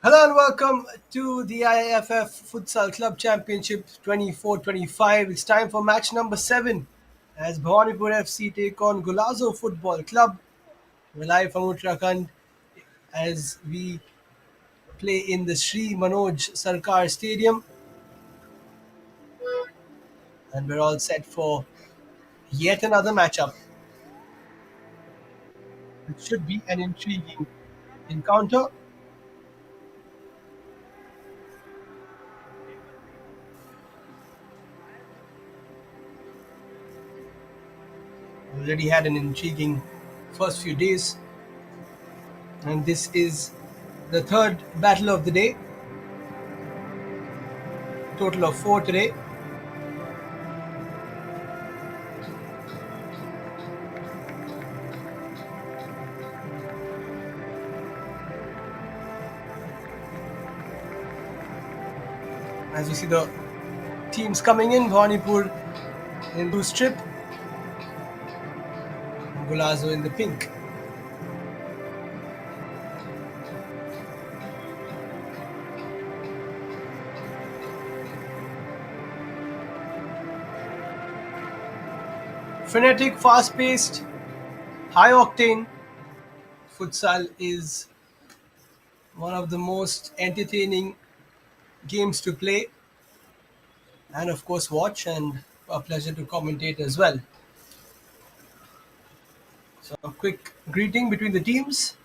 Hello and welcome to the AIFF Futsal Club Championship 24-25. It's time for match number 7 as Bhawanipore FC take on GOLAZO Football Club. We're live from Uttarakhand as we play in the Sri Manoj Sarkar Stadium, and we're all set for yet another matchup. It should be an intriguing encounter. Already had an intriguing first few days, and this is the third battle of the day. Total of four today. As you see the teams coming in, Bhawanipur in blue strip, and Golazo in the pink. Frenetic, fast-paced, high-octane. Futsal is one of the most entertaining games to play and of course watch, and a pleasure to commentate as well. So a quick greeting between the teams.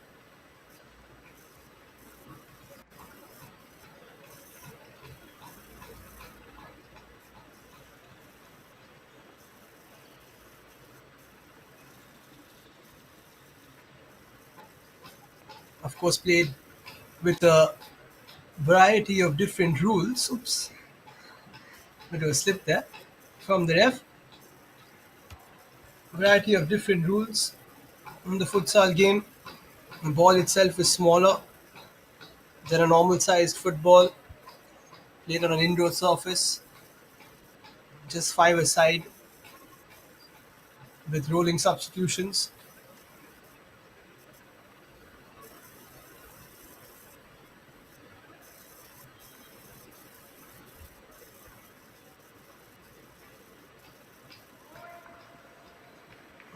Of course played with a variety of different rules. Oops, bit of a slip there from the ref. Variety of different rules in the futsal game. The ball itself is smaller than a normal sized football, played on an indoor surface, just five aside with rolling substitutions.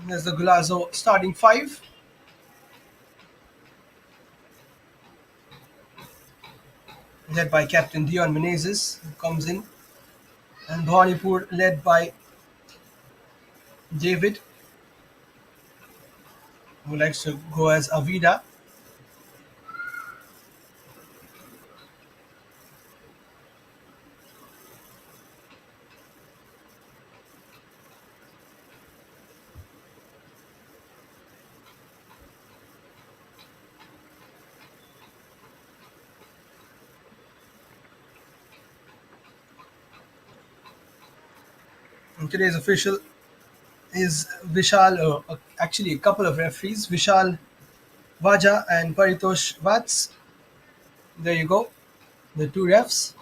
And there's the Golazo starting five, led by captain Dion Menezes, who comes in, and Bhawanipur led by David, who likes to go as Avida. And today's official is Vishal, actually a couple of referees, Vishal Vaja and Paritosh Vats. There you go, the two refs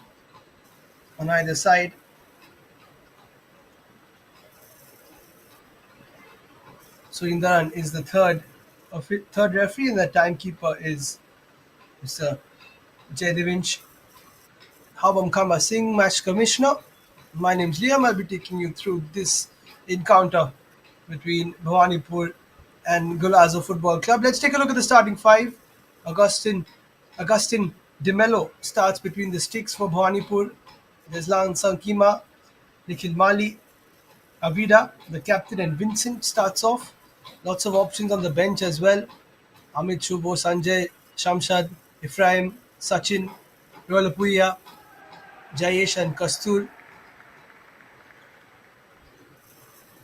on either side. Surindaran is the third referee, and the timekeeper is Mr. Jaydevinch Habam Kamba Singh, match commissioner. My name is Liam. I'll be taking you through this encounter between Bhawanipur and Golazo Football Club. Let's take a look at the starting five. Augustin De Mello starts between the sticks for Bhawanipur. Deslan Sankima, Nikhil Mali, Avida, the captain, and Vincent starts off. Lots of options on the bench as well. Amit Shubo, Sanjay, Shamshad, Ephraim, Sachin, Rolapuya, Jayesh, and Kastur.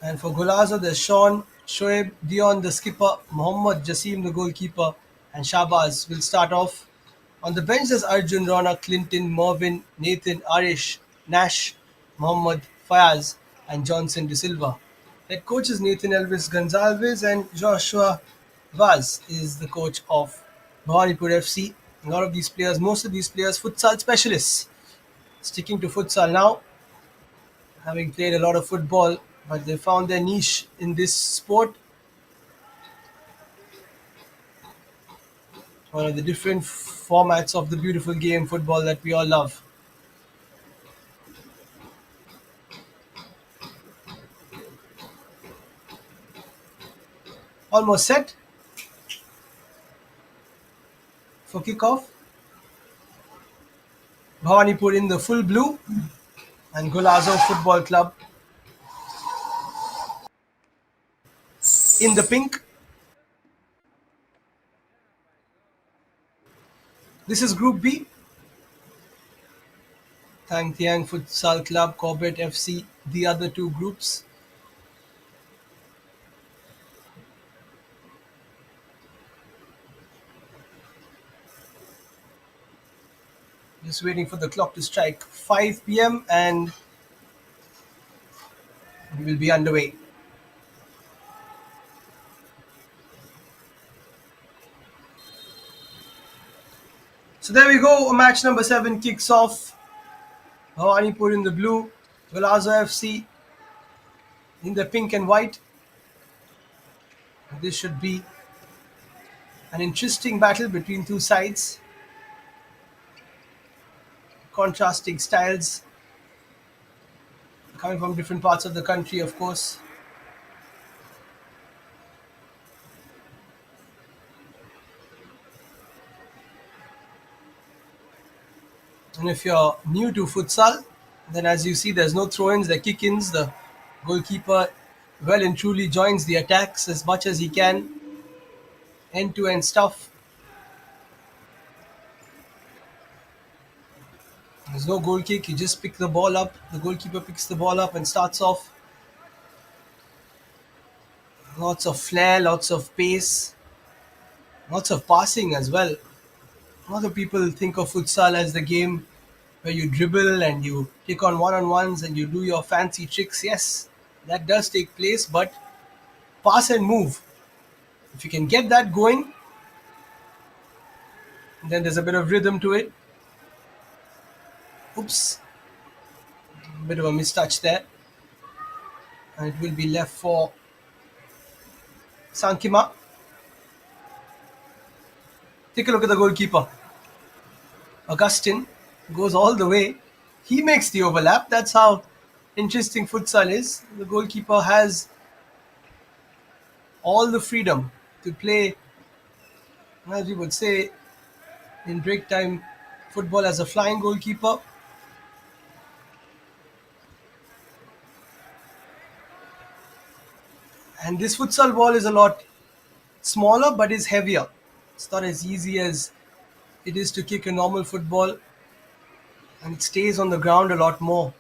And for Golazo, there's Sean, Shoaib, Dion, the skipper, Mohammad Jasim, the goalkeeper, and Shabaz will start off. On the bench, there's Arjun, Rona, Clinton, Mervin, Nathan, Arish, Nash, Mohammad, Fayaz, and Johnson De Silva. Head coach is Nathan Elvis Gonzalez, and Joshua Vaz is the coach of Bhawanipur FC. A lot of these players, most of these players, futsal specialists. Sticking to futsal now, having played a lot of football, but they found their niche in this sport. one of the different formats of the beautiful game football that we all love. Almost set for kickoff. Bhawanipur in the full blue and GOLAZO Football Club in the pink. This is Group B. Thang Thiang Futsal Club, Corbett FC, the other two groups. Just waiting for the clock to strike 5 p.m. and we will be underway. So there we go. Match number 7 kicks off. Bhawanipur in the blue, GOLAZO FC in the pink and white. This should be an interesting battle between two sides. Contrasting styles coming from different parts of the country, of course. And if you're new to futsal, then as you see, there's no throw-ins, they're kick-ins. The goalkeeper well and truly joins the attacks as much as he can. End-to-end stuff. There's no goal kick, you just pick the ball up. The goalkeeper picks the ball up and starts off. Lots of flair, lots of pace, lots of passing as well. A lot of people think of futsal as the game where you dribble and you take on ones and you do your fancy tricks. Yes, that does take place, but pass and move. If you can get that going, then there's a bit of rhythm to it. Oops, bit of a mistouch there. And it will be left for Sankima. Take a look at the goalkeeper. Augustine goes all the way. He makes the overlap. That's how interesting futsal is. The goalkeeper has all the freedom to play, as we would say in break time football, as a flying goalkeeper. And this futsal ball is a lot smaller but is heavier. It's not as easy as it is to kick a normal football, and it stays on the ground a lot more.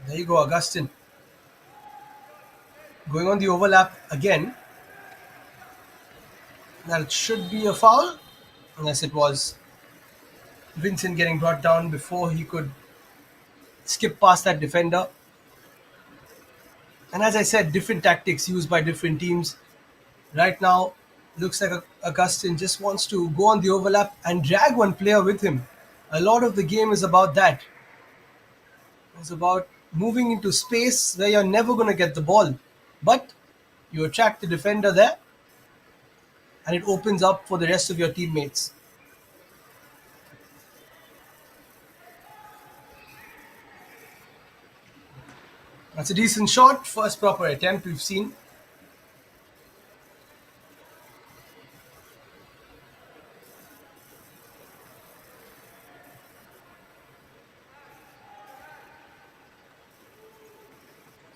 There you go, Augustine. Going on the overlap again. That should be a foul. Yes, it was. Vincent getting brought down before he could skip past that defender. And as I said, different tactics used by different teams. Right now, looks like Augustine just wants to go on the overlap and drag one player with him. A lot of the game is about that. It's about moving into space where you're never going to get the ball. But you attract the defender there and it opens up for the rest of your teammates. That's a decent shot. First proper attempt we've seen.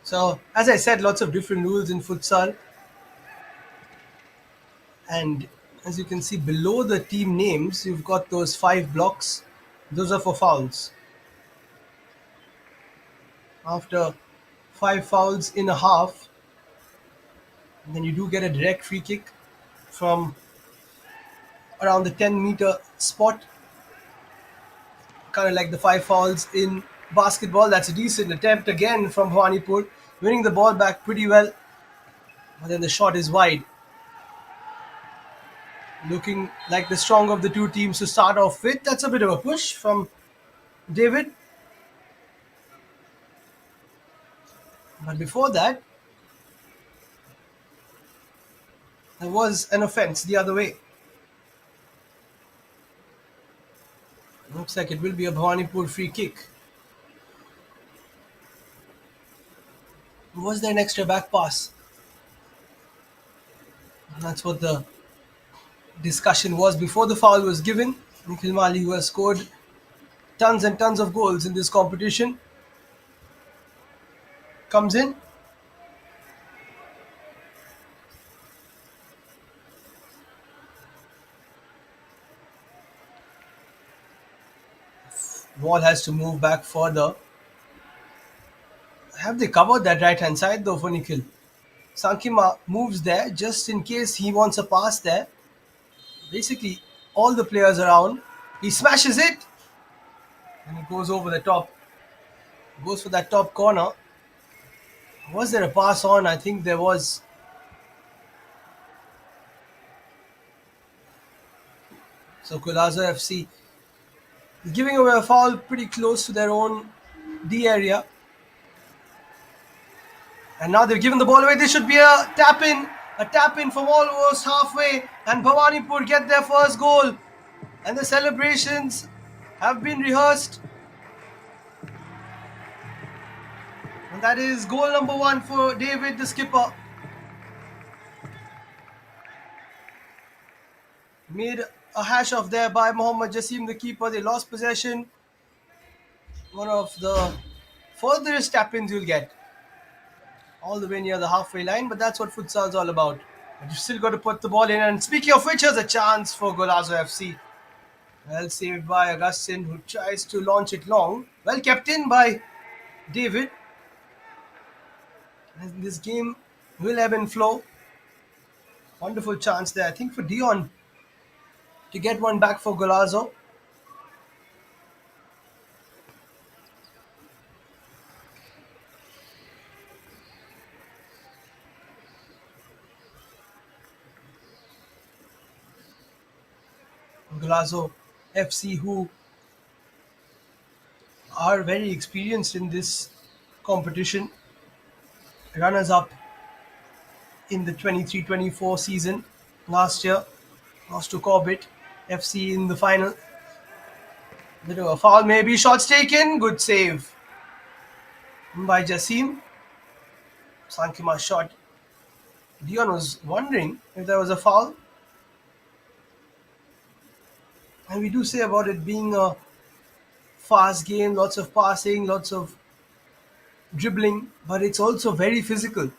So, as I said, lots of different rules in futsal. And as you can see below the team names, you've got those 5 blocks. Those are for fouls. After 5 fouls in a half, then you do get a direct free kick from around the 10-meter spot. Kind of like the 5 fouls in basketball. That's a decent attempt again from Bhawanipur, winning the ball back pretty well. But then the shot is wide. Looking like the stronger of the two teams to start off with. That's a bit of a push from David. But before that, there was an offence the other way. Looks like it will be a Bhawanipur free kick. Was there an extra back pass? That's what the discussion was before the foul was given. Nikhil Mali, who has scored tons and tons of goals in this competition, comes in. Ball has to move back further. Have they covered that right hand side though for Nikhil? Sankima moves there just in case he wants a pass there. Basically, all the players around. He smashes it and it goes over the top. Goes for that top corner. Was there a pass on? I think there was. So Golazo FC is giving away a foul pretty close to their own D area. And now they've given the ball away. There should be a tap in from almost halfway. And Bhawanipur get their first goal. And the celebrations have been rehearsed. And that is goal number 1 for David, the skipper. Made a hash of there by Mohammad Jasim, the keeper. They lost possession. One of the furthest tap-ins you'll get. All the way near the halfway line, but that's what futsal's all about. But you've still got to put the ball in. And speaking of which, here's a chance for Golazo FC. Well saved by Augustin, who tries to launch it long. Well kept in by David. And this game will ebb and flow. Wonderful chance there, I think, for Dion to get one back for Golazo. Golazo FC, who are very experienced in this competition. Runners up in the 23-24 season last year. Lost to Corbett FC in the final. Bit of a foul maybe. Shots taken. Good save by Jasim. Sankima shot. Dion was wondering if there was a foul. And we do say about it being a fast game, lots of passing, lots of dribbling, but it's also very physical.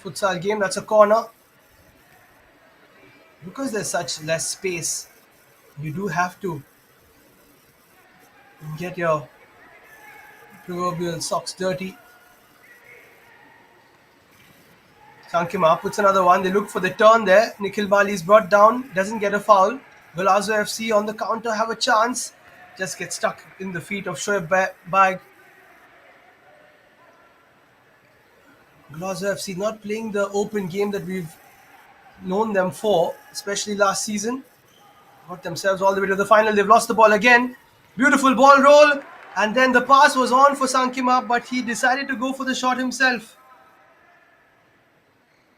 Futsal game, that's a corner. Because there's such less space, you do have to get your proverbial socks dirty. Sankima puts another one. They look for the turn there. Nikhil Bali is brought down. Doesn't get a foul. Golazo FC on the counter have a chance. Just gets stuck in the feet of Shoaib Bag. Golazo FC not playing the open game that we've known them for, especially last season. Got themselves all the way to the final. They've lost the ball again. Beautiful ball roll. And then the pass was on for Sankima, but he decided to go for the shot himself.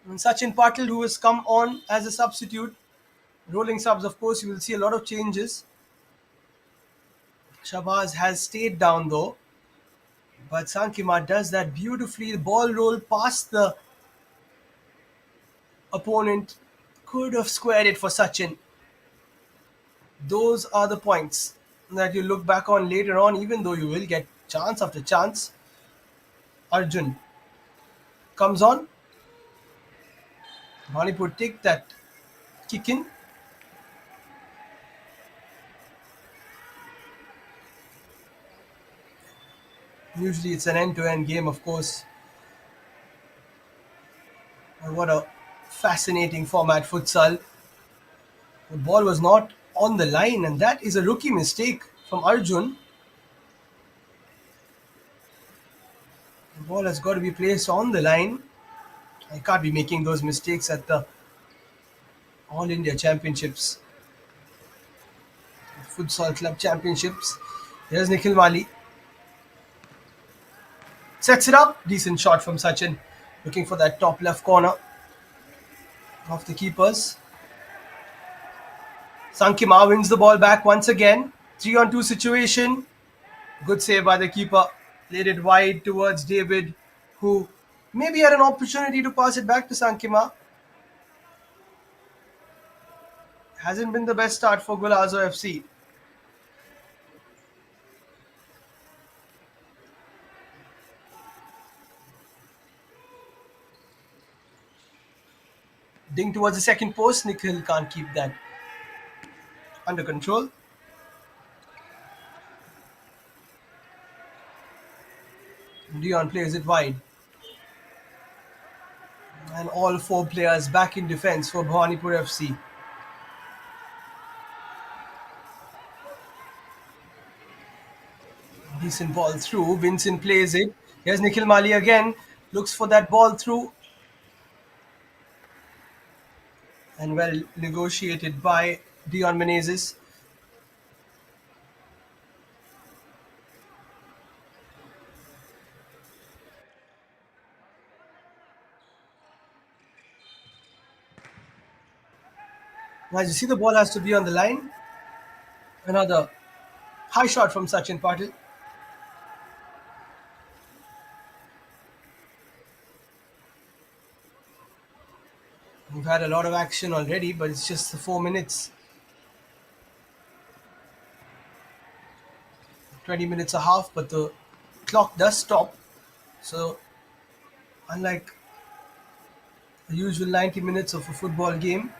And Sachin Patil, who has come on as a substitute. Rolling subs, of course, you will see a lot of changes. Shabazz has stayed down though. But Sankima does that beautifully. The ball roll past the opponent. Could have squared it for Sachin. Those are the points that you look back on later on, even though you will get chance after chance. Arjun comes on. Manipur take that kick in. Usually it's an end-to-end game, of course. And what a fascinating format, futsal. The ball was not on the line, and that is a rookie mistake from Arjun. The ball has got to be placed on the line. I can't be making those mistakes at the All India Championships, Futsal Club Championships. Here's Nikhil Mali. Sets it up. Decent shot from Sachin. Looking for that top left corner of the keepers. Sankima wins the ball back once again. 3-on-2 situation. Good save by the keeper. Played it wide towards David, who maybe had an opportunity to pass it back to Sankima. Hasn't been the best start for Golazo FC. Ding towards the second post. Nikhil can't keep that under control. Dion plays it wide. And all four players back in defense for Bhawanipore FC. Decent ball through. Vincent plays it. Here's Nikhil Mali again. Looks for that ball through. And well negotiated by Dion Menezes. Now you see the ball has to be on the line. Another high shot from Sachin Patil. We've had a lot of action already, but it's just the 4 minutes. 20 minutes a half, but the clock does stop. So, unlike the usual 90 minutes of a football game,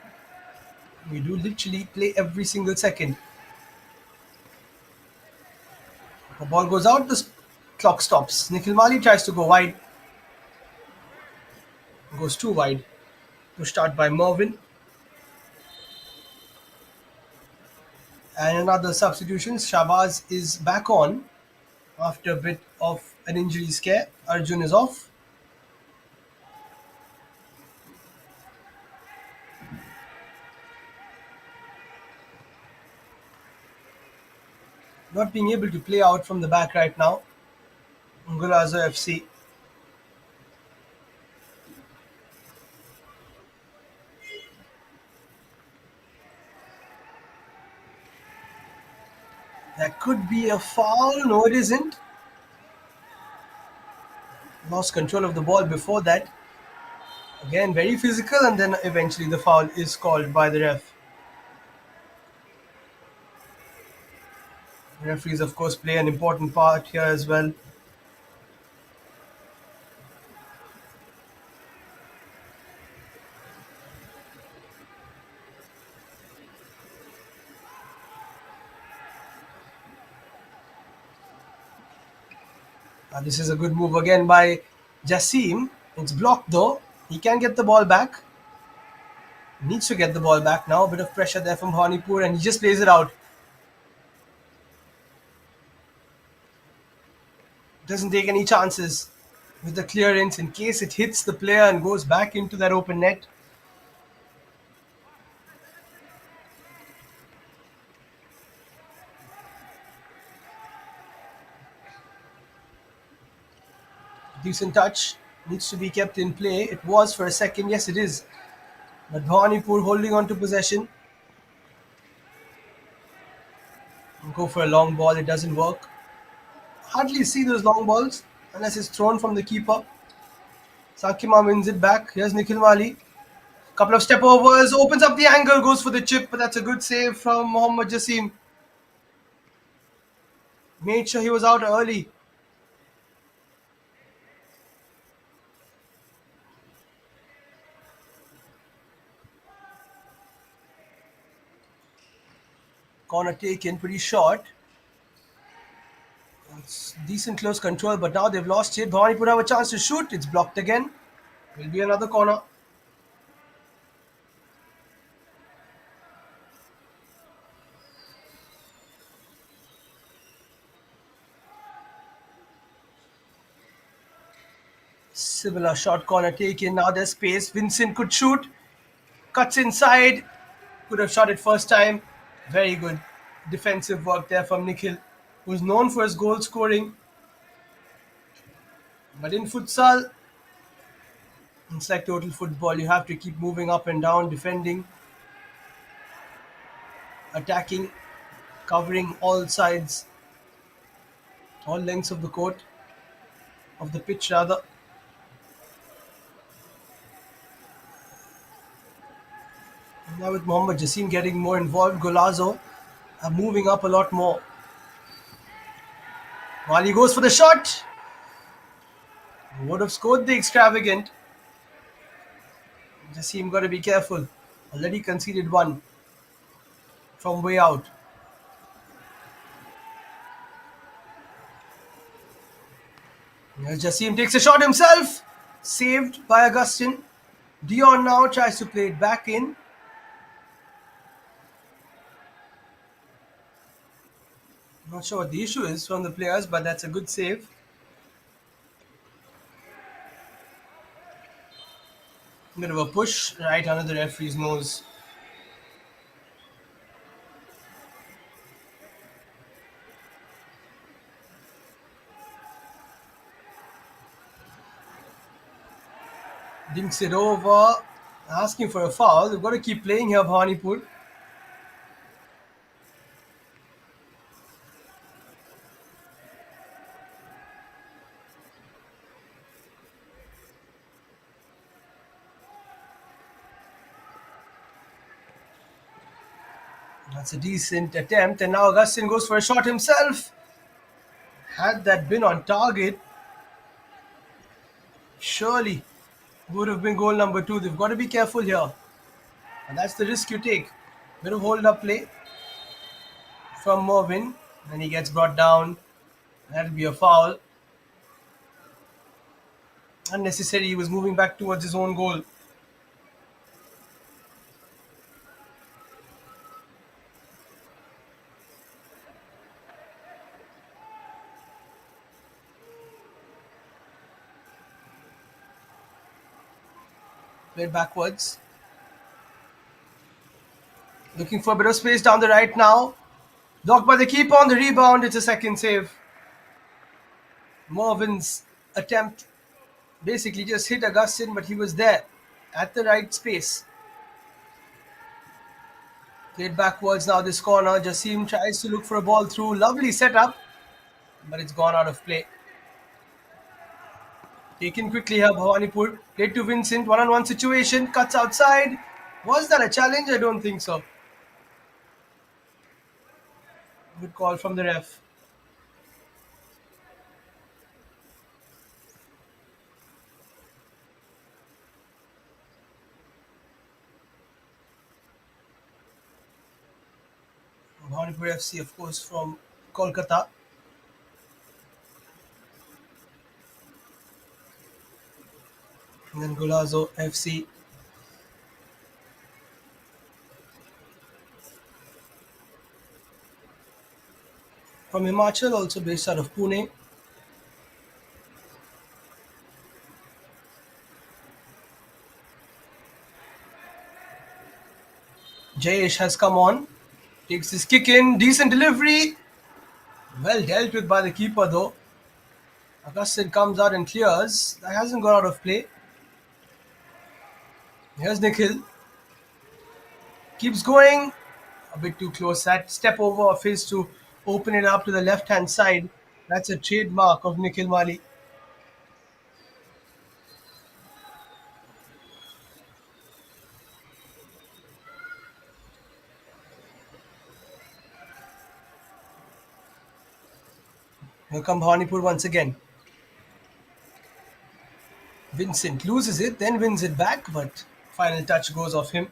we do literally play every single second. The ball goes out, the clock stops. Nikhil Mali tries to go wide, goes too wide. Pushed out by Mervyn. And another substitution. Shabazz is back on after a bit of an injury scare. Arjun is off. Not being able to play out from the back right now. Golazo FC. That could be a foul. No, it isn't. Lost control of the ball before that. Again, very physical, and then eventually the foul is called by the ref. Referees, of course, play an important part here as well. This is a good move again by Jassim. It's blocked though. He can get the ball back. Needs to get the ball back now. A bit of pressure there from Bhawanipore, and he just plays it out. Doesn't take any chances with the clearance in case it hits the player and goes back into that open net. Decent touch. Needs to be kept in play. It was for a second. Yes, it is. But Bhawanipore holding on to possession. Go for a long ball. It doesn't work. Hardly see those long balls unless it's thrown from the keeper. Sakima wins it back. Here's Nikhil Mali. Couple of step overs. Opens up the angle. Goes for the chip. But that's a good save from Mohammad Jassim. Made sure he was out early. Corner taken. Pretty short. It's decent close control, but now they've lost it. Bhawanipur have a chance to shoot. It's blocked again. Will be another corner. Similar short corner taken. Now there's space. Vincent could shoot. Cuts inside. Could have shot it first time. Very good defensive work there from Nikhil, who's known for his goal scoring. But in futsal, it's like total football. You have to keep moving up and down, defending, attacking, covering all sides, all lengths of the court, of the pitch rather. Now with Mohammad Jassim getting more involved, Golazo are moving up a lot more. While he goes for the shot, would have scored the extravagant. Jassim got to be careful. Already conceded one from way out. As Jassim takes a shot himself, saved by Augustin. Dion now tries to play it back in. Not sure what the issue is from the players, but that's a good save. Bit of a push right under the referee's nose. Dinks it over, asking for a foul. They've got to keep playing here, Bhawanipur. That's a decent attempt, and now Augustin goes for a shot himself. Had that been on target, surely would have been goal number two. They've got to be careful here, and that's the risk you take. Bit of hold up play from Mervyn, and he gets brought down. That'll be a foul. Unnecessary. He was moving back towards his own goal. Played backwards. Looking for a bit of space down the right now. Blocked by the keeper on the rebound. It's a second save. Mervyn's attempt basically just hit Augustin, but he was there at the right space. Played backwards now this corner. Jassim tries to look for a ball through. Lovely setup, but it's gone out of play. Taken quickly here, Bhawanipur. Played to Vincent. One-on-one situation. Cuts outside. Was that a challenge? I don't think so. Good call from the ref. Bhawanipur FC, of course, from Kolkata. And then Golazo FC from Himachal, also based out of Pune. Jayesh has come on. Takes his kick in. Decent delivery. Well dealt with by the keeper though. Augustin comes out and clears. That hasn't gone out of play. Here's Nikhil. Keeps going. A bit too close. That step over of his to open it up to the left hand side. That's a trademark of Nikhil Mali. Here come Bhawanipur once again. Vincent loses it, then wins it back, but final touch goes off him.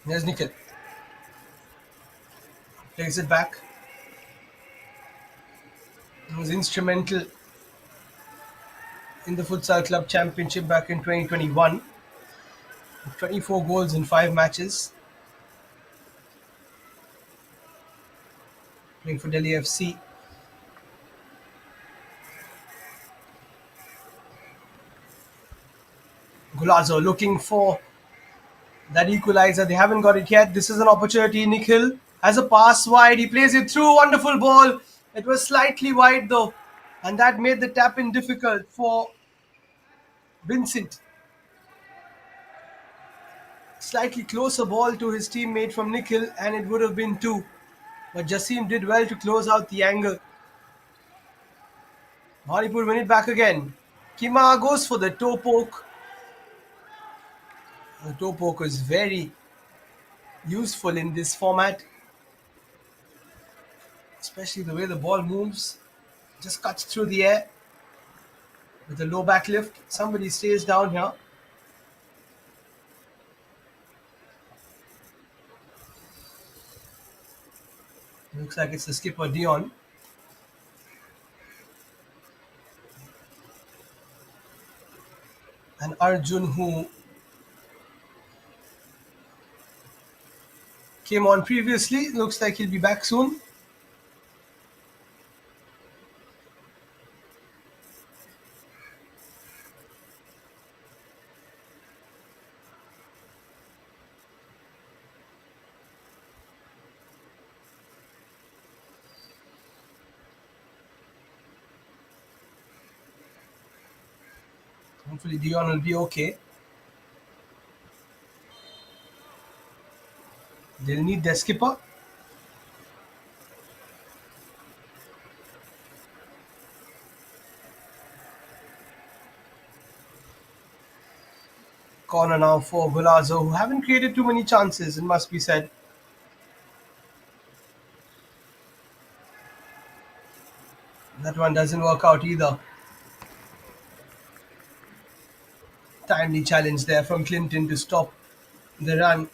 Here's Nikhil. Plays it back. He was instrumental in the Futsal Club Championship back in 2021. 24 goals in 5 matches. Playing for Delhi FC. Golazo looking for That equalizer, they haven't got it yet. This is an opportunity. Nikhil has a pass wide. He plays it through. Wonderful ball. It was slightly wide though, and that made the tap in difficult for Vincent. Slightly closer ball to his teammate from Nikhil, and it would have been two. But Jasim did well to close out the angle. Manipur win it back again. Kima goes for the toe poke. The toe poke is very useful in this format, especially the way the ball moves. Just cuts through the air with a low back lift. Somebody stays down here. Looks like it's the skipper Dion. And Arjun, who came on previously, looks like he'll be back soon. Hopefully Dion will be okay. They'll need their skipper. Corner now for Golazo, who haven't created too many chances, it must be said. That one doesn't work out either. Timely challenge there from Clinton to stop the run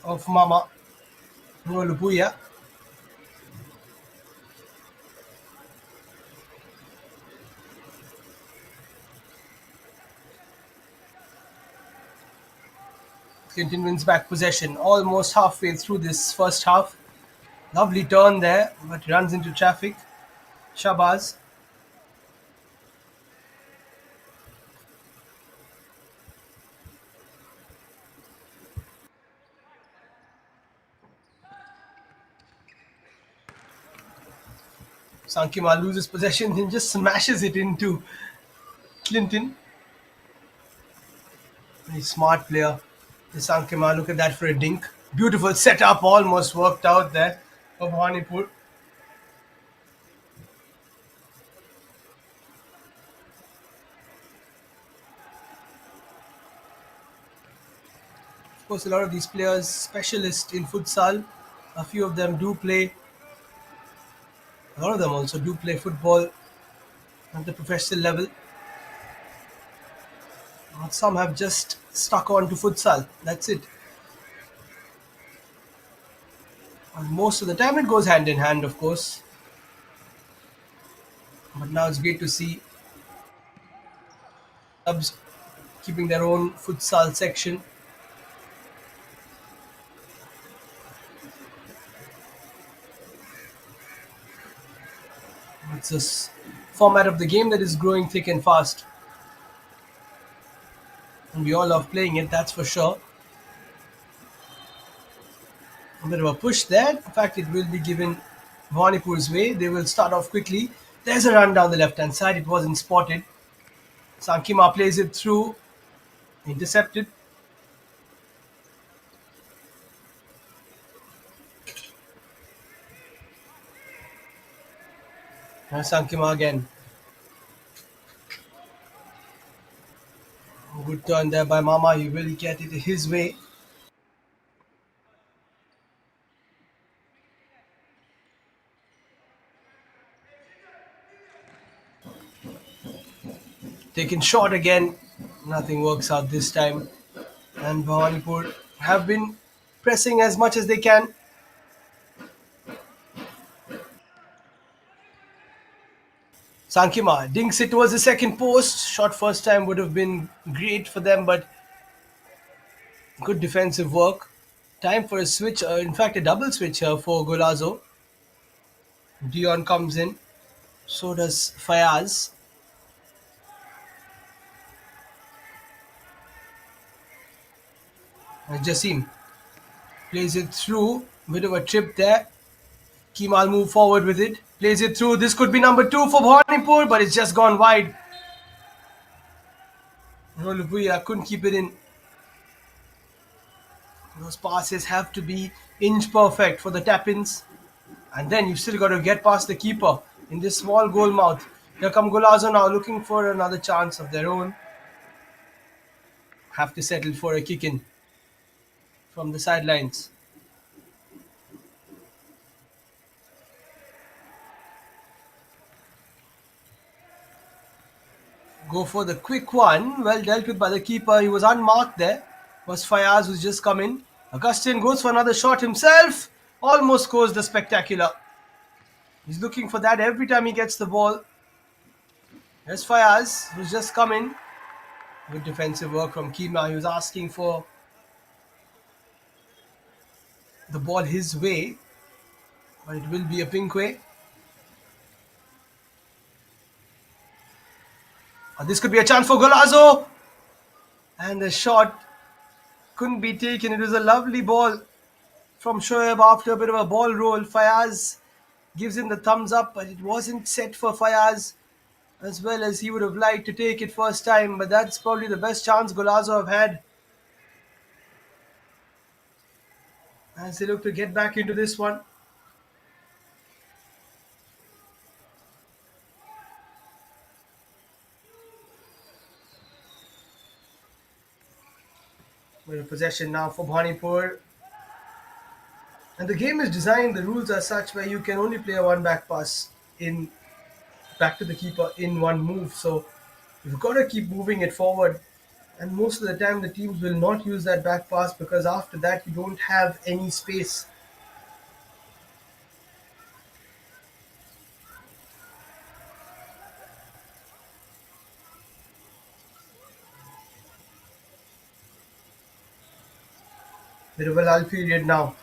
of Mama Lupuya. Clinton wins back possession almost halfway through this first half. Lovely turn there, but runs into traffic. Shabazz. Sankima loses possession and just smashes it into Clinton. Very smart player. The Sankima, look at that for a dink. Beautiful setup, almost worked out there for Bhawanipur. Of course, a lot of these players specialists in futsal. A few of them do play. A lot of them also do play football at the professional level. But some have just stuck on to futsal. That's it. And most of the time, it goes hand in hand, of course. But now it's great to see clubs keeping their own futsal section. It's this format of the game that is growing thick and fast. And we all love playing it, that's for sure. A bit of a push there. In fact, it will be given Bhawanipur's way. They will start off quickly. There's a run down the left hand side. It wasn't spotted. Sankima plays it through. Intercepted. And Sankima again. Good turn there by Mama. He will get it his way. Taken short again. Nothing works out this time. And Bhawanipur have been pressing as much as they can. Sankima dinks it towards the second post. Shot first time would have been great for them, but good defensive work. Time for a switch, in fact, a double switch here for Golazo. Dion comes in. So does Fayaz. Jassim plays it through. Bit of a trip there. Kemal move forward with it. Plays it through. This could be number 2 for Bhawanipore, but it's just gone wide. Rolupuya couldn't keep it in. Those passes have to be inch perfect for the tap-ins. And then you've still got to get past the keeper in this small goal mouth. Here come Golazo now looking for another chance of their own. Have to settle for a kick in from the sidelines. Go for the quick one. Well dealt with by the keeper. He was unmarked there. Was Fayaz who's just come in. Augustin goes for another shot himself. Almost scores the spectacular. He's looking for that every time he gets the ball. There's Fayaz who's just come in. Good defensive work from Kima. He was asking for the ball his way, but it will be a pink way. This could be a chance for Golazo. And the shot couldn't be taken. It was a lovely ball from Shoaib after a bit of a ball roll. Fayaz gives him the thumbs up, but it wasn't set for Fayaz as well as he would have liked to take it first time. But that's probably the best chance Golazo have had as they look to get back into this one. We're in possession now for Bhanipur. And the game is designed, the rules are such where you can only play a one back pass in back to the keeper in one move. So you've got to keep moving it forward. And most of the time the teams will not use that back pass because after that you don't have any space. Bit of a lull period now.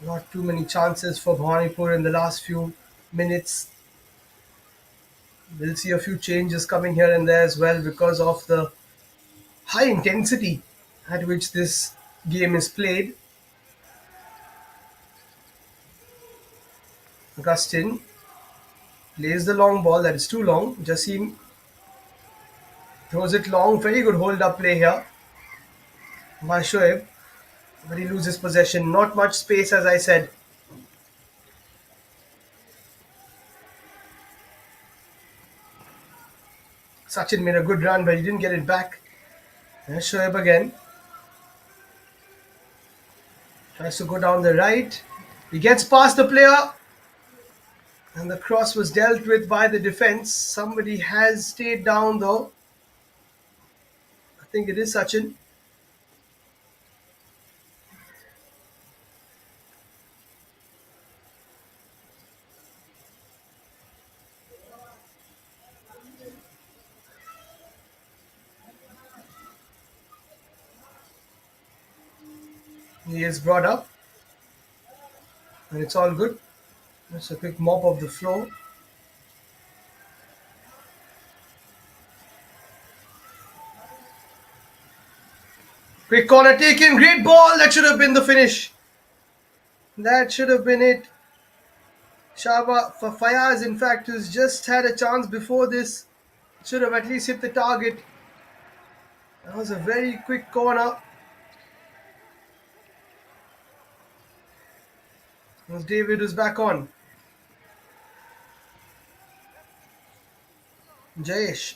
Not too many chances for Bhawanipur in the last few minutes. We'll see a few changes coming here and there as well because of the high intensity at which this game is played. Augustin plays the long ball, that is too long. Jassim throws it long, very good hold up play here by Shoaib, but he loses possession. Not much space, as I said. Sachin made a good run, but he didn't get it back. There's Shoaib again. Tries to go down the right. He gets past the player. And the cross was dealt with by the defense. Somebody has stayed down though. I think it is Sachin. He is brought up. And it's all good. Just a quick mop of the floor. Quick corner taken. Great ball. That should have been the finish. That should have been it. Shaba for Fayaz, in fact, who's just had a chance before this, should have at least hit the target. That was a very quick corner. As David was back on. Jayesh.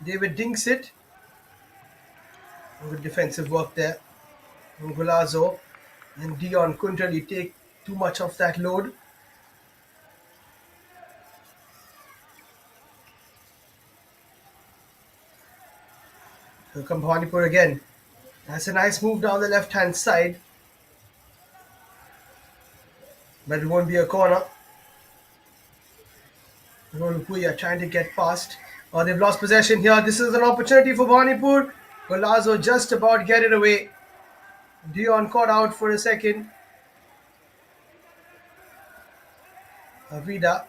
David dinks it. Good defensive work there from Golazo. And Dion couldn't really take too much of that load. Here come Bhawanipur again. That's a nice move down the left-hand side. But it won't be a corner. Rolupuya trying to get past. Oh, they've lost possession here. This is an opportunity for Bhawanipur. Golazo just about get it away. Dion caught out for a second. Vida,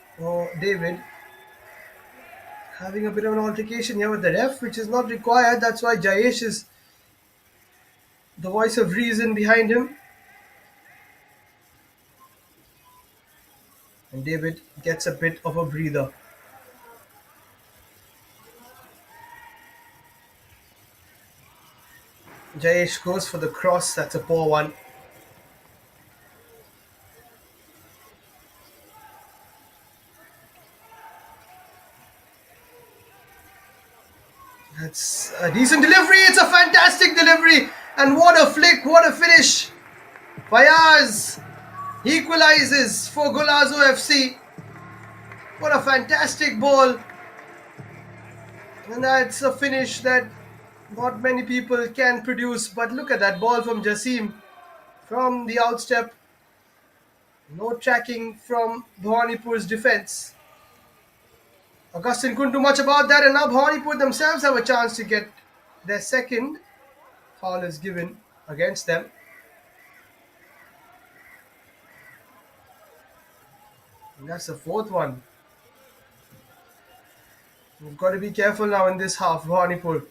David, having a bit of an altercation here with the ref, which is not required. That's why Jayesh is the voice of reason behind him. And David gets a bit of a breather. Jayesh goes for the cross. That's a poor one. That's a decent delivery. It's a fantastic delivery. And what a flick. What a finish. Fayaz equalizes for Golazo FC. What a fantastic ball. And that's a finish that not many people can produce. But look at that ball from Jasim from the outstep. No tracking from Bhawanipore's defense. Augustine couldn't do much about that, and now Bhawanipore themselves have a chance to get their second. Foul is given against them. And that's the fourth one. We've got to be careful now in this half, Bhawanipore.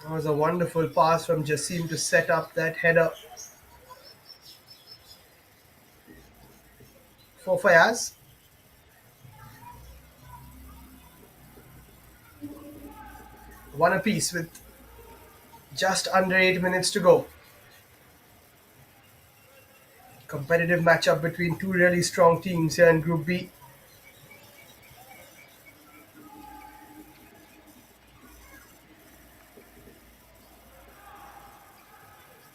That was a wonderful pass from Jasim to set up that header for Fayaz. One apiece with just under 8 minutes to go. Competitive matchup between two really strong teams here in Group B.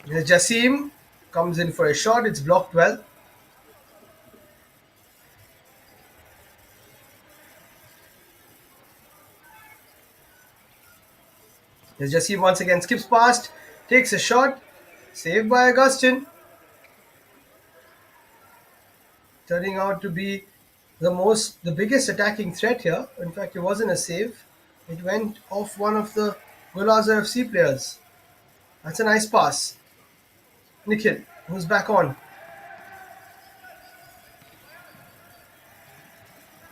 Here's Jasim comes in for a shot. It's blocked well. Here's Jasim once again skips past, takes a shot, saved by Augustine. Turning out to be the biggest attacking threat here. In fact, it wasn't a save. It went off one of the Golazo FC players. That's a nice pass. Nikhil, who's back on.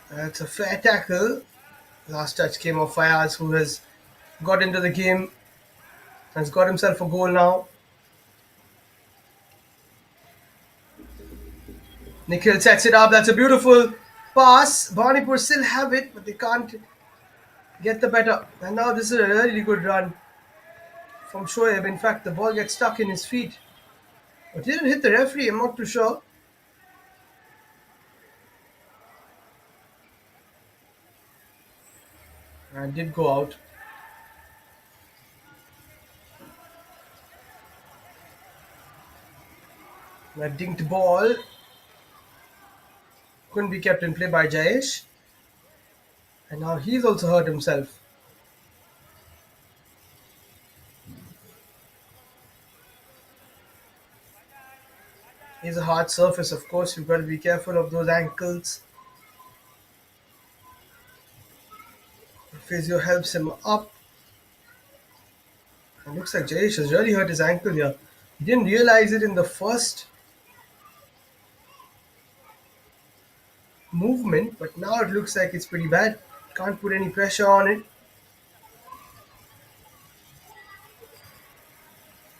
That's a fair tackle. Last touch came off Fayaz, who has got into the game, has got himself a goal now. Nikhil sets it up. That's a beautiful pass. Bhawanipore still have it, but they can't get the better. And now this is a really good run from Shoaib. In fact, the ball gets stuck in his feet. It didn't hit the referee, I'm not too sure. And did go out. That dinked ball couldn't be kept in play by Jayesh. And now he's also hurt himself. He's a hard surface, of course. You've got to be careful of those ankles. Physio helps him up. It looks like Jayesh has really hurt his ankle here. He didn't realize it in the first movement, but now it looks like it's pretty bad. Can't put any pressure on it.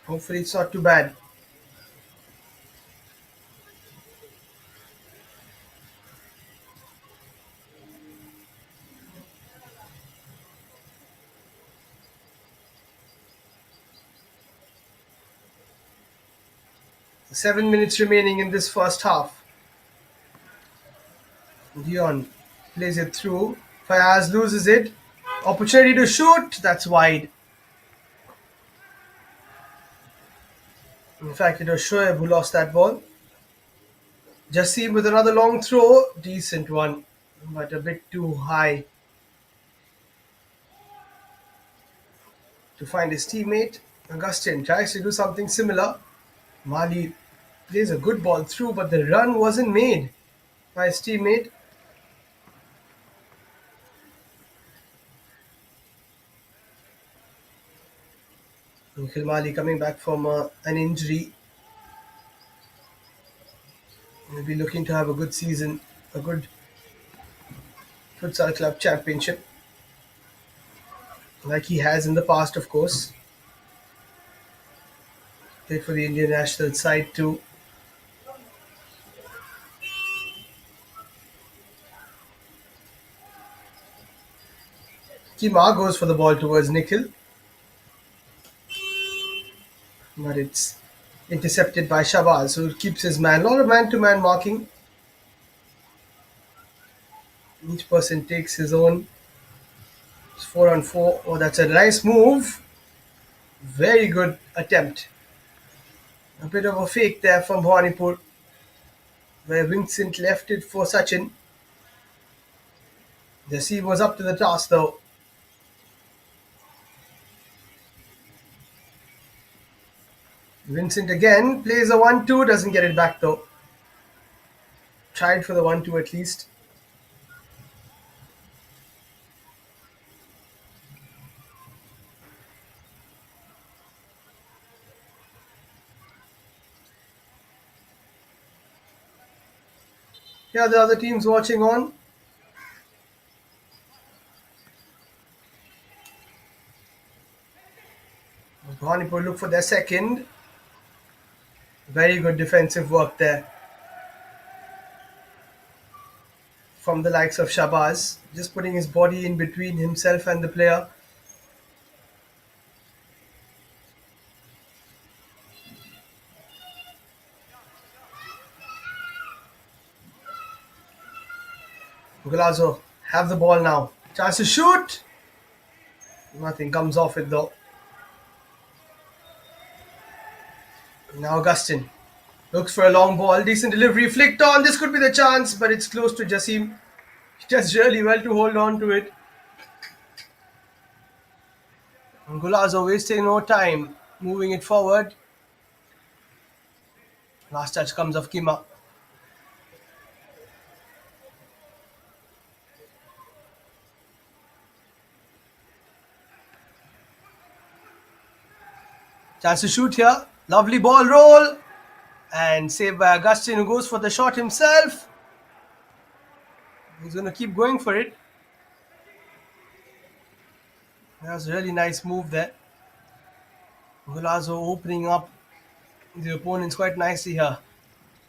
Hopefully it's not too bad. Seven minutes remaining in this first half. Dion plays it through. Fayaz loses it. Opportunity to shoot. That's wide. In fact, it was Shoaib who lost that ball. Jasim with another long throw. Decent one, but a bit too high to find his teammate. Augustine tries to do something similar. Mali plays a good ball through, but the run wasn't made by his teammate. Nikhil Mali coming back from an injury. He'll be looking to have a good season, a good Futsal Club Championship, like he has in the past, of course. Played for the Indian national side too. Kima goes for the ball towards Nikhil, but it's intercepted by Shabazz, who keeps his man. A lot of man-to-man marking. Each person takes his own. It's 4 on 4. Oh, that's a nice move. Very good attempt. A bit of a fake there from Bhawanipur, where Vincent left it for Sachin. Jasim was up to the task though. Vincent again plays a 1-2, doesn't get it back though. Tried for the 1-2 at least. Here are the other teams watching on. Bhawanipur look for their second. Very good defensive work there from the likes of Shabazz. Just putting his body in between himself and the player. GOLAZO have the ball now. Chance to shoot. Nothing comes off it though. Now Augustin looks for a long ball. Decent delivery. Flicked on. This could be the chance, but it's close to Jasim. He does really well to hold on to it. And GOLAZO wasting no time. Moving it forward. Last touch comes of Kima. Chance to shoot here. Lovely ball roll. And saved by Augustin, who goes for the shot himself. He's going to keep going for it. That was a really nice move there. GOLAZO opening up the opponents quite nicely here.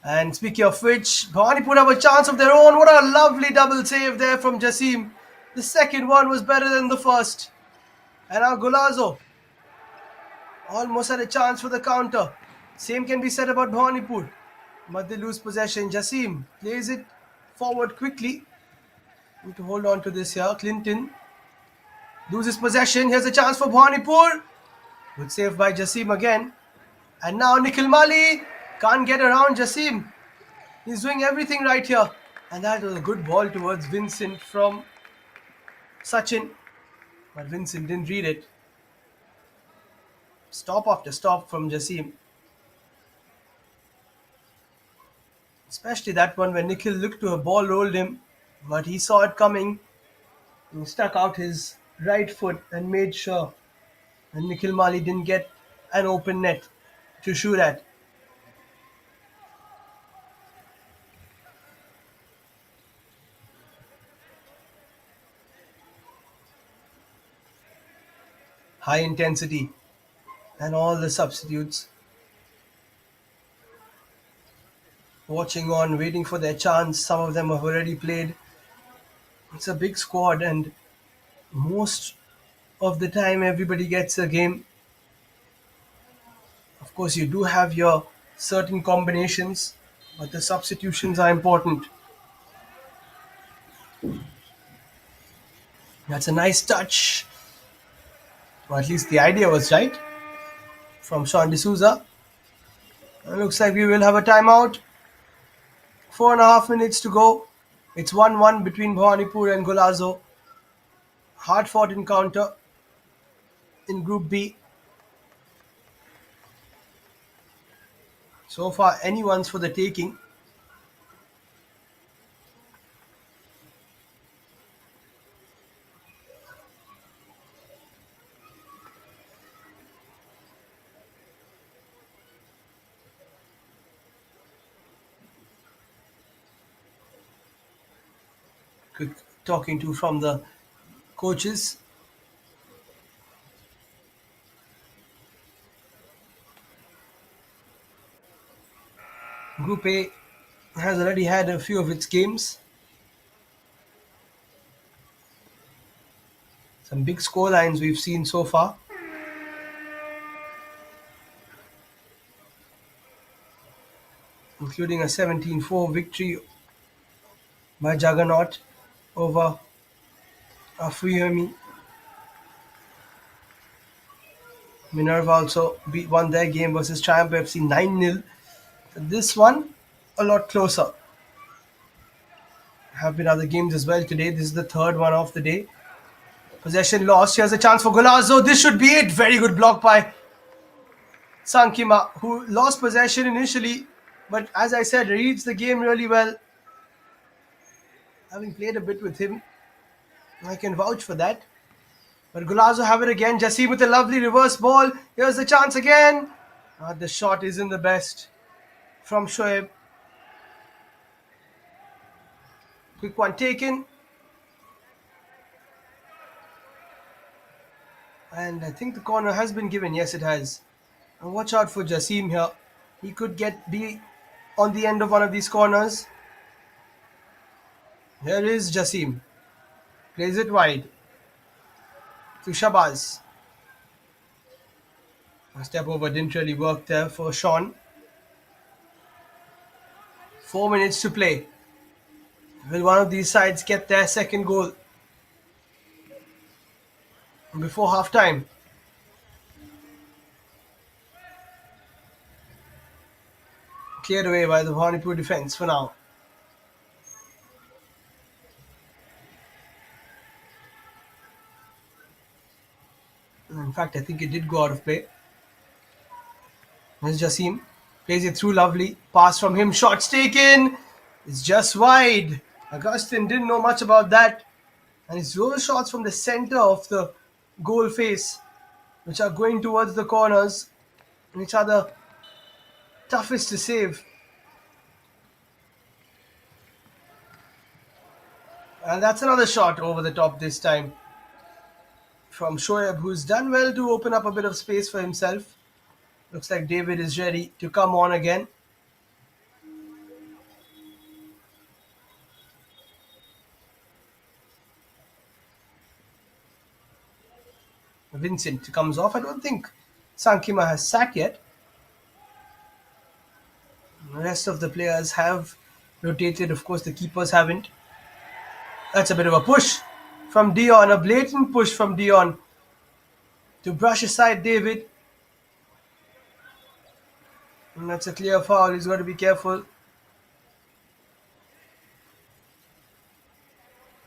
And speaking of which, Bhawanipur have a chance of their own. What a lovely double save there from Jasim. The second one was better than the first. And now GOLAZO almost had a chance for the counter. Same can be said about Bhawanipur. But they lose possession. Jasim plays it forward quickly. Need to hold on to this here. Clinton loses possession. Here's a chance for Bhawanipur. Good save by Jasim again. And now Nikhil Mali can't get around Jasim. He's doing everything right here. And that was a good ball towards Vincent from Sachin. But Vincent didn't read it. Stop after stop from Jasim. Especially that one when Nikhil looked to a ball, rolled him. But he saw it coming. He stuck out his right foot and made sure. And Nikhil Mali didn't get an open net to shoot at. High intensity. And all the substitutes watching on, waiting for their chance. Some of them have already played. It's a big squad, and most of the time everybody gets a game. Of course, you do have your certain combinations, but the substitutions are important. That's a nice touch. Or at least the idea was right from Sean D'Souza. Looks like we will have a timeout. 4.5 minutes to go. It's 1-1 between Bhawanipur and GOLAZO. Hard fought encounter in Group B. So far, anyone's for the taking. Good talking to from the coaches. Group A has already had a few of its games. Some big score lines we've seen so far, including a 17-4 victory by Juggernaut over Afuyemi. Minerva also won their game versus Triumph FC 9-0. This one, a lot closer. Have been other games as well today. This is the third one of the day. Possession lost. Here's a chance for Golazo. This should be it. Very good block by Sankima, who lost possession initially, but as I said, reads the game really well. Having played a bit with him, I can vouch for that. But Golazo have it again. Jassim with a lovely reverse ball. Here's the chance again. The shot isn't the best from Shoaib. Quick one taken. And I think the corner has been given. Yes, it has. And watch out for Jassim here. He could be on the end of one of these corners. Here is Jassim. Plays it wide to Shabazz. A step over didn't really work there for Sean. 4 minutes to play. Will one of these sides get their second goal before half time? Cleared away by the Bhawanipore defense for now. In fact, I think it did go out of play. There's Jassim. Plays it through lovely. Pass from him. Shots taken. It's just wide. Augustin didn't know much about that. And it's those shots from the center of the goal face, which are going towards the corners, which are the toughest to save. And that's another shot over the top this time from Shoaib, who's done well to open up a bit of space for himself. Looks like David is ready to come on again. Vincent comes off. I don't think Sankima has sat yet. The rest of the players have rotated. Of course, the keepers haven't. That's a bit of a push from Dion, a blatant push from Dion to brush aside David. And that's a clear foul. He's got to be careful.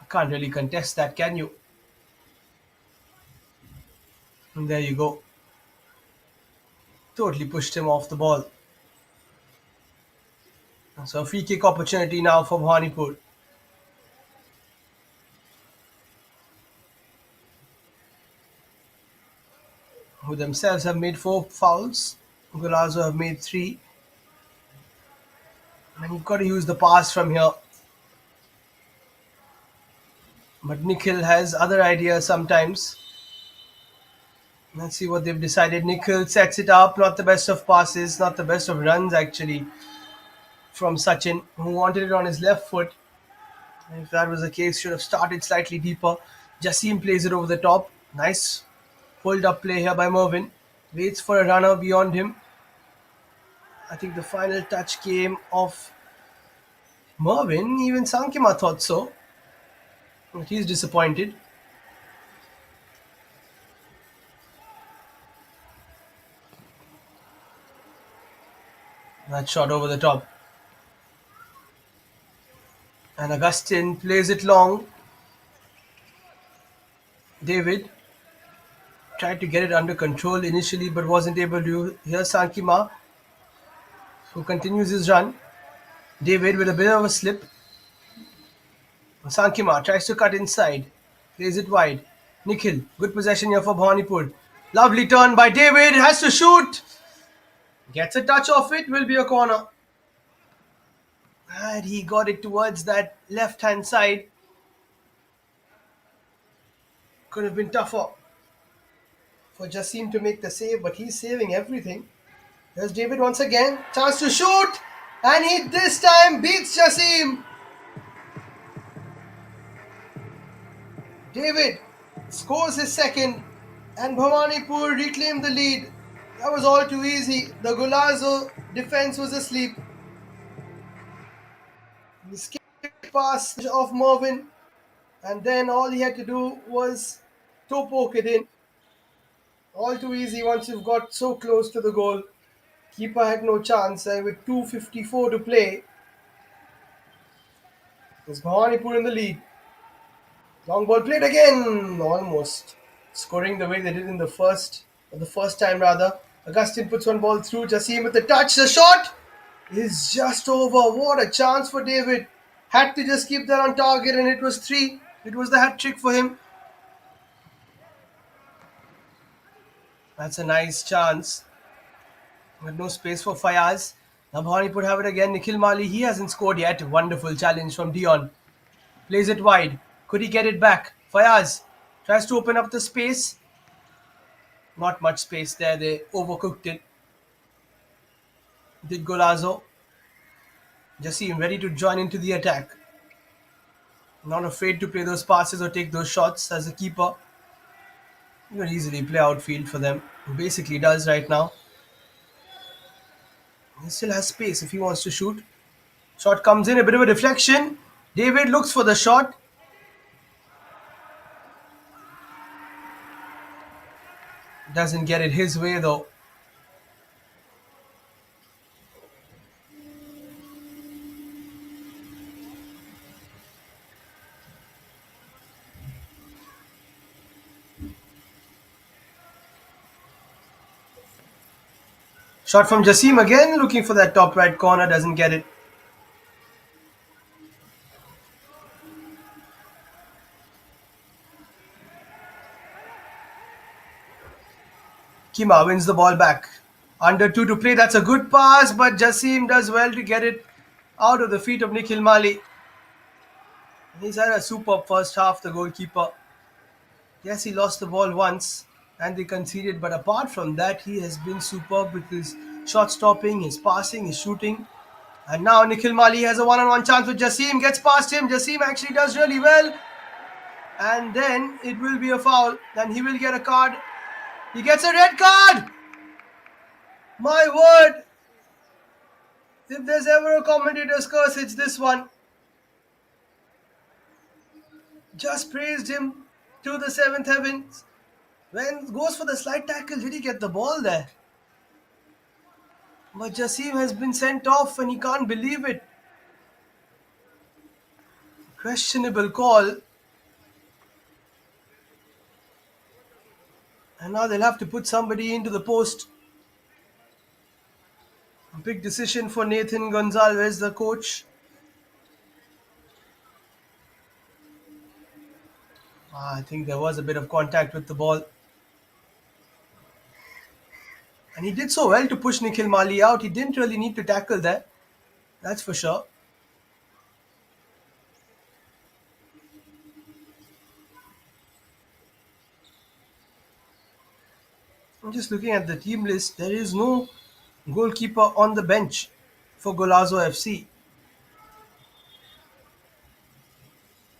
I can't really contest that, can you? And there you go. Totally pushed him off the ball. So a free kick opportunity now for Bhawanipore. Who themselves have made 4 fouls. Golazo have made 3. And you've got to use the pass from here. But Nikhil has other ideas sometimes. Let's see what they've decided. Nikhil sets it up. Not the best of passes. Not the best of runs actually from Sachin, who wanted it on his left foot. If that was the case, should have started slightly deeper. Jassim plays it over the top. Nice hold up play here by Mervin. Waits for a runner beyond him. I think the final touch came off Mervin. Even Sankima thought so. But he's disappointed. That shot over the top. And Augustin plays it long. David tried to get it under control initially but wasn't able to. Here's Sankima, who continues his run. David with a bit of a slip. Sankima tries to cut inside. Plays it wide. Nikhil, good possession here for Bhawanipore. Lovely turn by David. Has to shoot. Gets a touch off it. Will be a corner. And he got it towards that left-hand side. Could have been tougher for Jassim to make the save, but he's saving everything. There's David once again. Chance to shoot. And he this time beats Jassim. David scores his second. And Bhawanipur reclaimed the lead. That was all too easy. The Golazo defense was asleep. He skipped past of Mervyn. And then all he had to do was toe poke it in. All too easy once you've got so close to the goal. Keeper had no chance, and with 2:54 to play, it's Bhawanipur in the lead. Long ball played again, almost scoring the way they did in the first, or the first time rather. Augustine puts one ball through. Jassim with the touch. The shot is just over. What a chance for David. Had to just keep that on target, and it was three. It was the hat trick for him. That's a nice chance. With no space for Fayaz. Now Bhawanipur have it again. Nikhil Mali, he hasn't scored yet. Wonderful challenge from Dion. Plays it wide. Could he get it back? Fayaz tries to open up the space. Not much space there. They overcooked it. Did Golazo. Jassim ready to join into the attack. Not afraid to play those passes or take those shots as a keeper. You can easily play outfield for them. He basically does right now. He still has space if he wants to shoot. Shot comes in, a bit of a deflection. David looks for the shot. Doesn't get it his way though. Shot from Jassim again, looking for that top right corner, doesn't get it. Kima wins the ball back. Under two to play, that's a good pass, but Jassim does well to get it out of the feet of Nikhil Mali. He's had a superb first half, the goalkeeper. Yes, he lost the ball once and they conceded, but apart from that, he has been superb with his shot stopping, his passing, his shooting. And now Nikhil Mali has a one-on-one chance with Jassim, gets past him. Jassim actually does really well. And then it will be a foul, and he will get a card. He gets a red card! My word! If there's ever a commentator's curse, it's this one. Just praised him to the seventh heavens. When goes for the slight tackle, did he get the ball there? But Jassim has been sent off and he can't believe it. Questionable call. And now they'll have to put somebody into the post. A big decision for Nathan Gonzalez, the coach. I think there was a bit of contact with the ball. And he did so well to push Nikhil Mali out. He didn't really need to tackle there. That's for sure. I'm just looking at the team list. There is no goalkeeper on the bench for Golazo FC.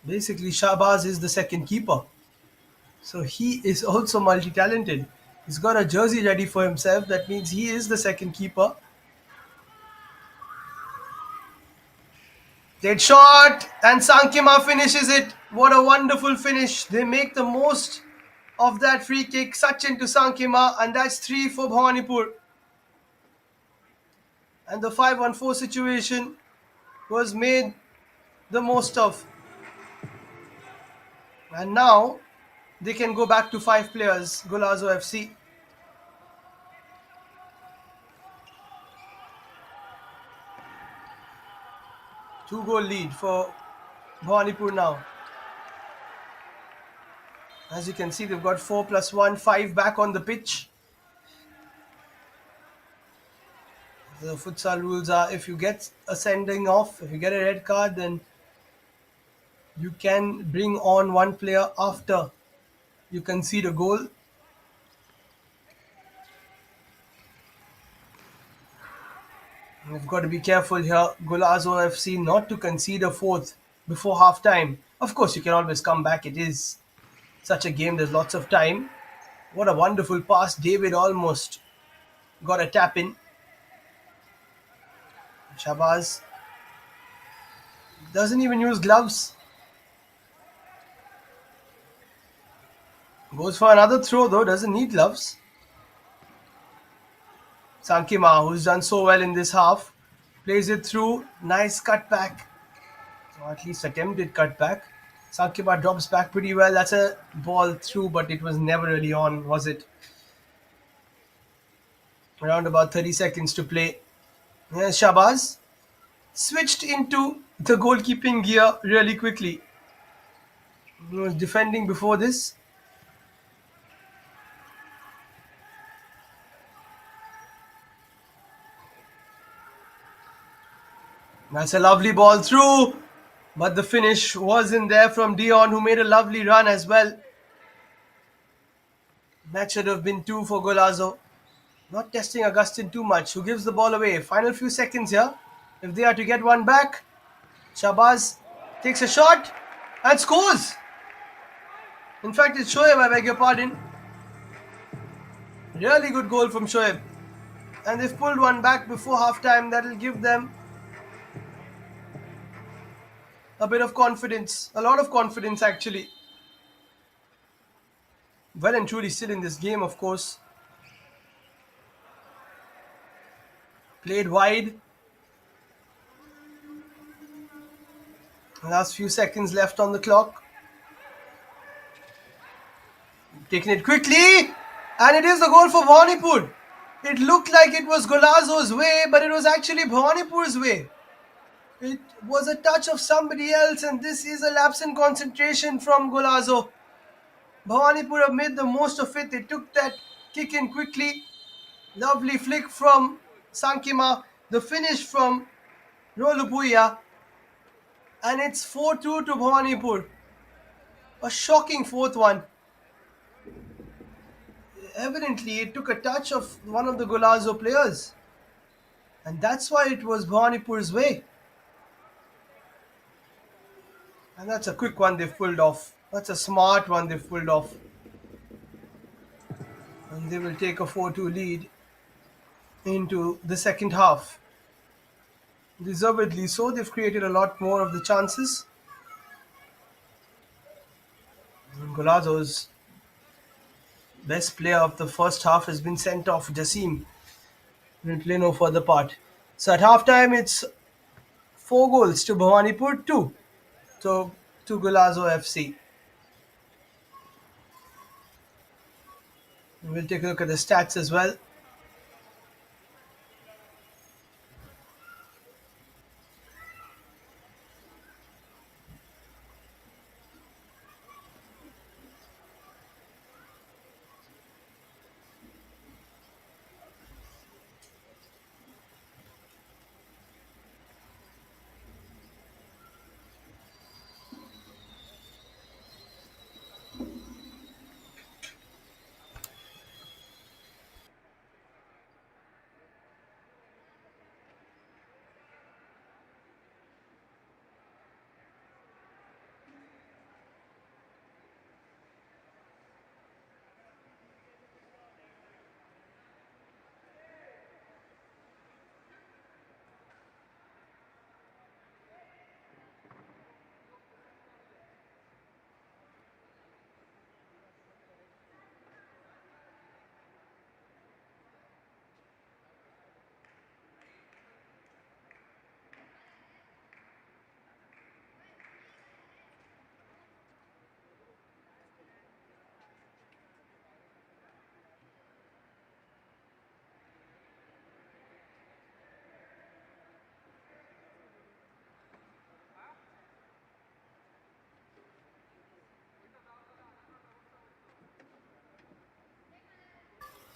Basically, Shahbaz is the second keeper. So he is also multi-talented. He's got a jersey ready for himself. That means he is the second keeper. Dead shot and Sankima finishes it. What a wonderful finish. They make the most of that free kick. Sachin to Sankima, and that's 3 for Bhawanipur. And the 5-1-4 situation was made the most of. And now they can go back to 5 players, Golazo FC. Two-goal lead for Bhawanipur now. As you can see, they've got 4 plus 1, 5 back on the pitch. The futsal rules are if you get a sending off, if you get a red card, then you can bring on one player after you concede a goal. We've got to be careful here. Golazo FC not to concede a fourth before half time. Of course, you can always come back. It is such a game, there's lots of time. What a wonderful pass. David almost got a tap in. Shabazz doesn't even use gloves. Goes for another throw though, doesn't need gloves. Sankima, who's done so well in this half, plays it through. Nice cutback. Or at least attempted cutback. Sankima drops back pretty well. That's a ball through, but it was never really on, was it? Around about 30 seconds to play. Here's Shabazz. Switched into the goalkeeping gear really quickly. He was defending before this. That's a lovely ball through. But the finish wasn't there from Dion, who made a lovely run as well. That should have been two for Golazo. Not testing Augustin too much. Who gives the ball away? Final few seconds here. If they are to get one back, Shabazz takes a shot and scores. In fact, it's Shoaib, I beg your pardon. Really good goal from Shoaib. And they've pulled one back before half time. That'll give them a bit of confidence. A lot of confidence, actually. Well and truly still in this game, of course. Played wide. Last few seconds left on the clock. Taking it quickly. And it is the goal for Bhawanipore. It looked like it was Golazo's way, but it was actually Bhawanipore's way. It was a touch of somebody else, and this is a lapse in concentration from Golazo. Bhawanipore have made the most of it. They took that kick in quickly. Lovely flick from Sankima. The finish from Rolupuya. And it's 4-2 to Bhawanipore. A shocking fourth one. Evidently, it took a touch of one of the Golazo players. And that's why it was Bhawanipore's way. And that's a quick one they've pulled off. That's a smart one they've pulled off. And they will take a 4-2 lead into the second half. Deservedly so, they've created a lot more of the chances. And Golazo's best player of the first half has been sent off, Jasim. Will play no further part. So at halftime, it's 4 goals to Bhawanipore, 2 to Golazo FC. We'll take a look at the stats as well.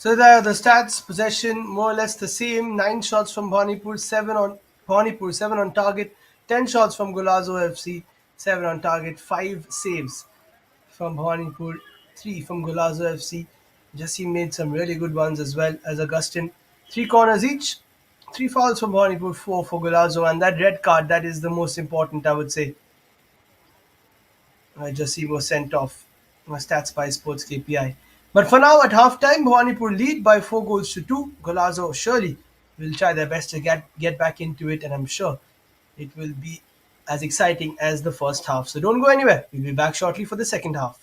So there are the stats, possession more or less the same. 9 shots from Bhawanipore, 7 on target. 10 shots from Golazo FC, 7 on target. 5 saves from Bhawanipore, 3 from Golazo FC. Jesse made some really good ones as well as Augustin. Three corners each. Three fouls from Bhawanipore, four for Golazo, and that red card, that is the most important, I would say. Jassim was sent off. Stats by Sports KPI. But for now, at halftime, Bhawanipur lead by 4 goals to two. Golazo surely will try their best to get back into it, and I'm sure it will be as exciting as the first half. So don't go anywhere. We'll be back shortly for the second half.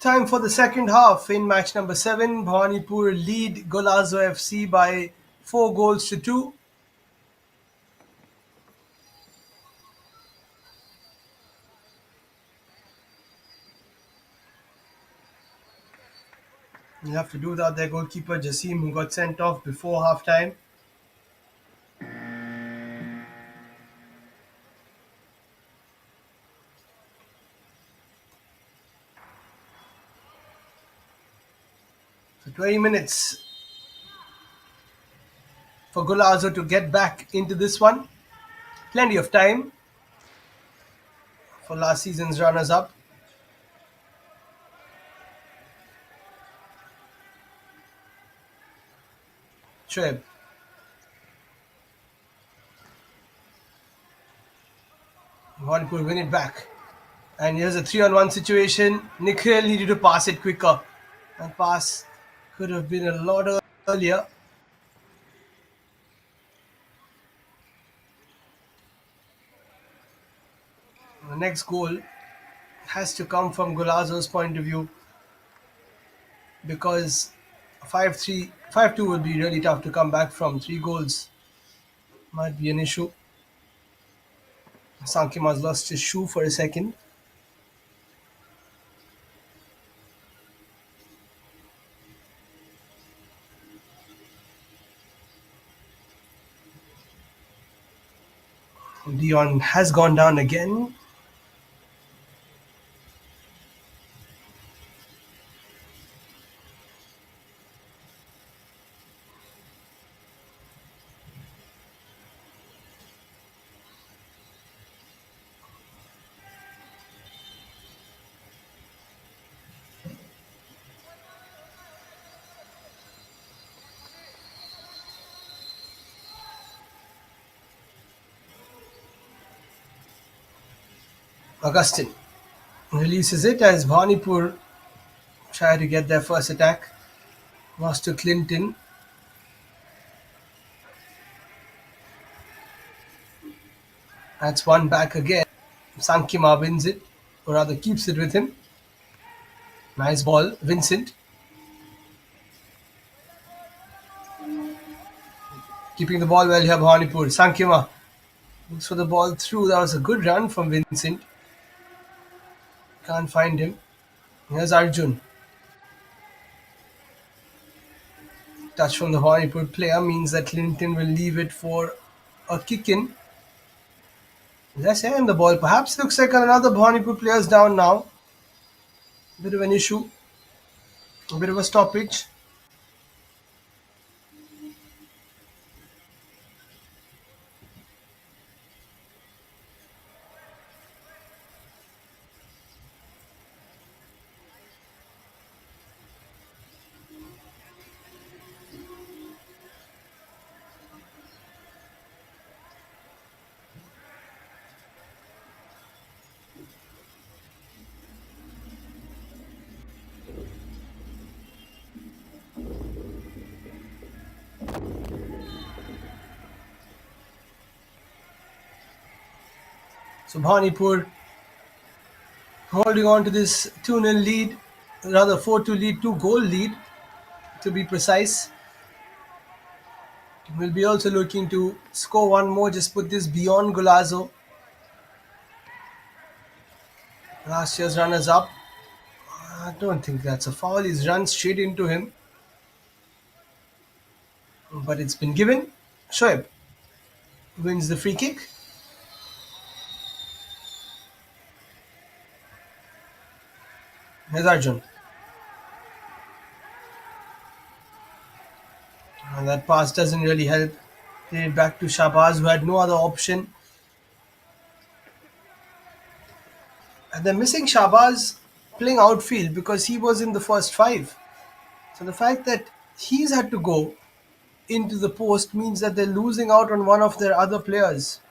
Time for the second half in match number 7. Bhawanipur lead Golazo FC by 4 goals to 2. You have to do without their goalkeeper Jasim, who got sent off before half time. So 20 minutes for Golazo to get back into this one. Plenty of time for last season's runners up. Shoaib. Bhawanipur win it back. And here's a 3-on-1 situation. Nikhil needed to pass it quicker. That pass could have been a lot earlier. The next goal has to come from Golazo's point of view because 5-3, 5-2 will be really tough to come back from. 3 goals might be an issue. Sankim has lost his shoe for a second. Dion has gone down again. Augustin releases it as Bhawanipur try to get their first attack. Lost to Clinton. That's one back again. Sankima wins it, or rather keeps it with him. Nice ball. Vincent keeping the ball well here. Bhawanipur. Sankima looks for the ball through. That was a good run from Vincent. Can't find him. Here's Arjun. Touch from the Bhawanipur player means that Clinton will leave it for a kick in. Let's end the ball. Perhaps looks like another Bhawanipur player's down now. Bit of an issue. A bit of a stoppage. So Bhawanipur holding on to this 2-0 lead, rather 4-2 lead, 2-goal lead to be precise. We'll be also looking to score one more, just put this beyond Golazo. Last year's runners up. I don't think that's a foul. He's run straight into him. But it's been given. Shoaib wins the free kick. Here's Arjun. And that pass doesn't really help. Play it back to Shabazz, who had no other option. And they're missing Shabazz playing outfield because he was in the first five. So the fact that he's had to go into the post means that they're losing out on one of their other players.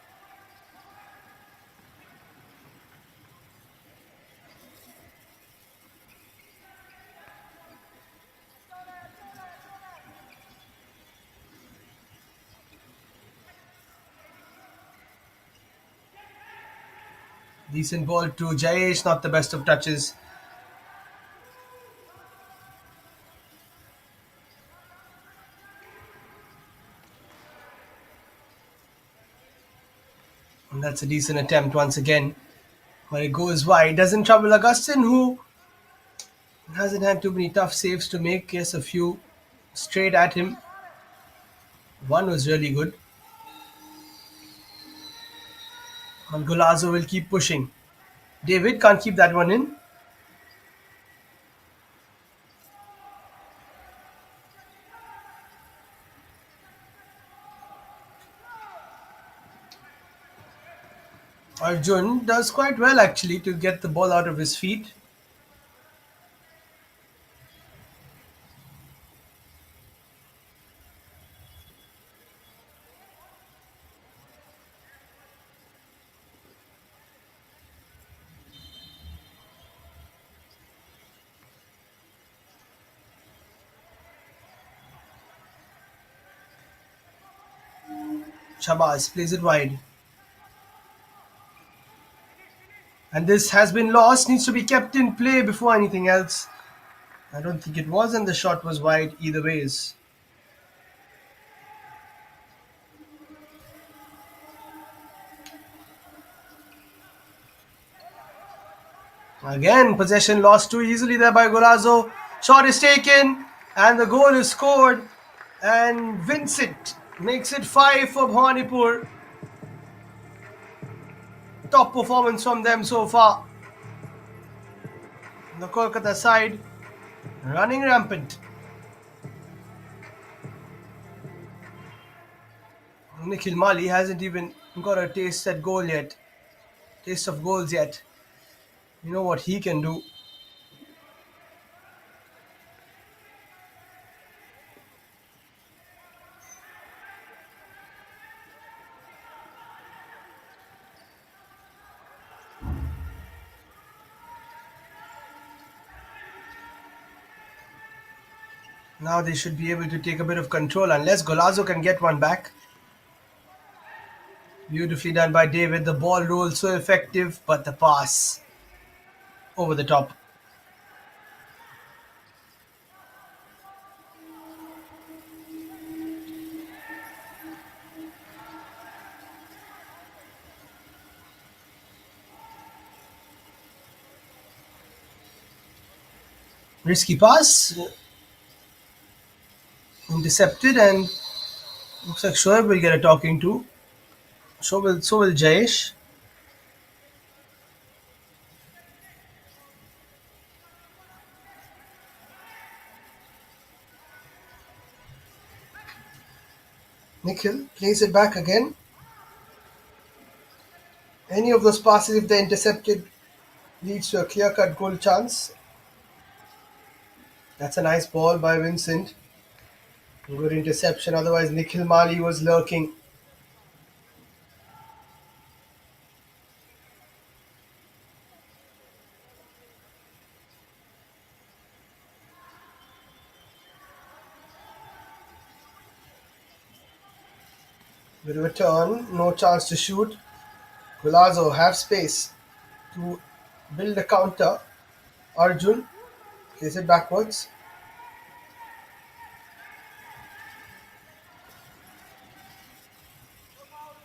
Decent ball to Jayesh, not the best of touches. That's a decent attempt once again, but it goes wide. Doesn't trouble Augustin, who hasn't had too many tough saves to make. Yes, a few straight at him. One was really good. And Golazo will keep pushing. David can't keep that one in. Arjun does quite well actually to get the ball out of his feet. Shabazz plays it wide. And this has been lost, needs to be kept in play before anything else. I don't think it was, and the shot was wide either ways. Again, possession lost too easily there by Golazo. Shot is taken, and the goal is scored. And Vincent makes it 5 for Bhawanipore. Top performance from them so far. The Kolkata side running rampant. Nikhil Mali hasn't even got a taste of goals yet. You know what he can do. Now they should be able to take a bit of control unless Golazo can get one back. Beautifully done by David. The ball roll so effective, but the pass over the top. Risky pass, intercepted, and looks like Shoaib will get a talking to. So will Jayesh. Nikhil plays it back again. Any of those passes, if they're intercepted, leads to a clear-cut goal chance. That's a nice ball by Vincent. Good interception. Otherwise, Nikhil Mali was lurking. With a return, no chance to shoot. Golazo have space to build a counter. Arjun plays it backwards.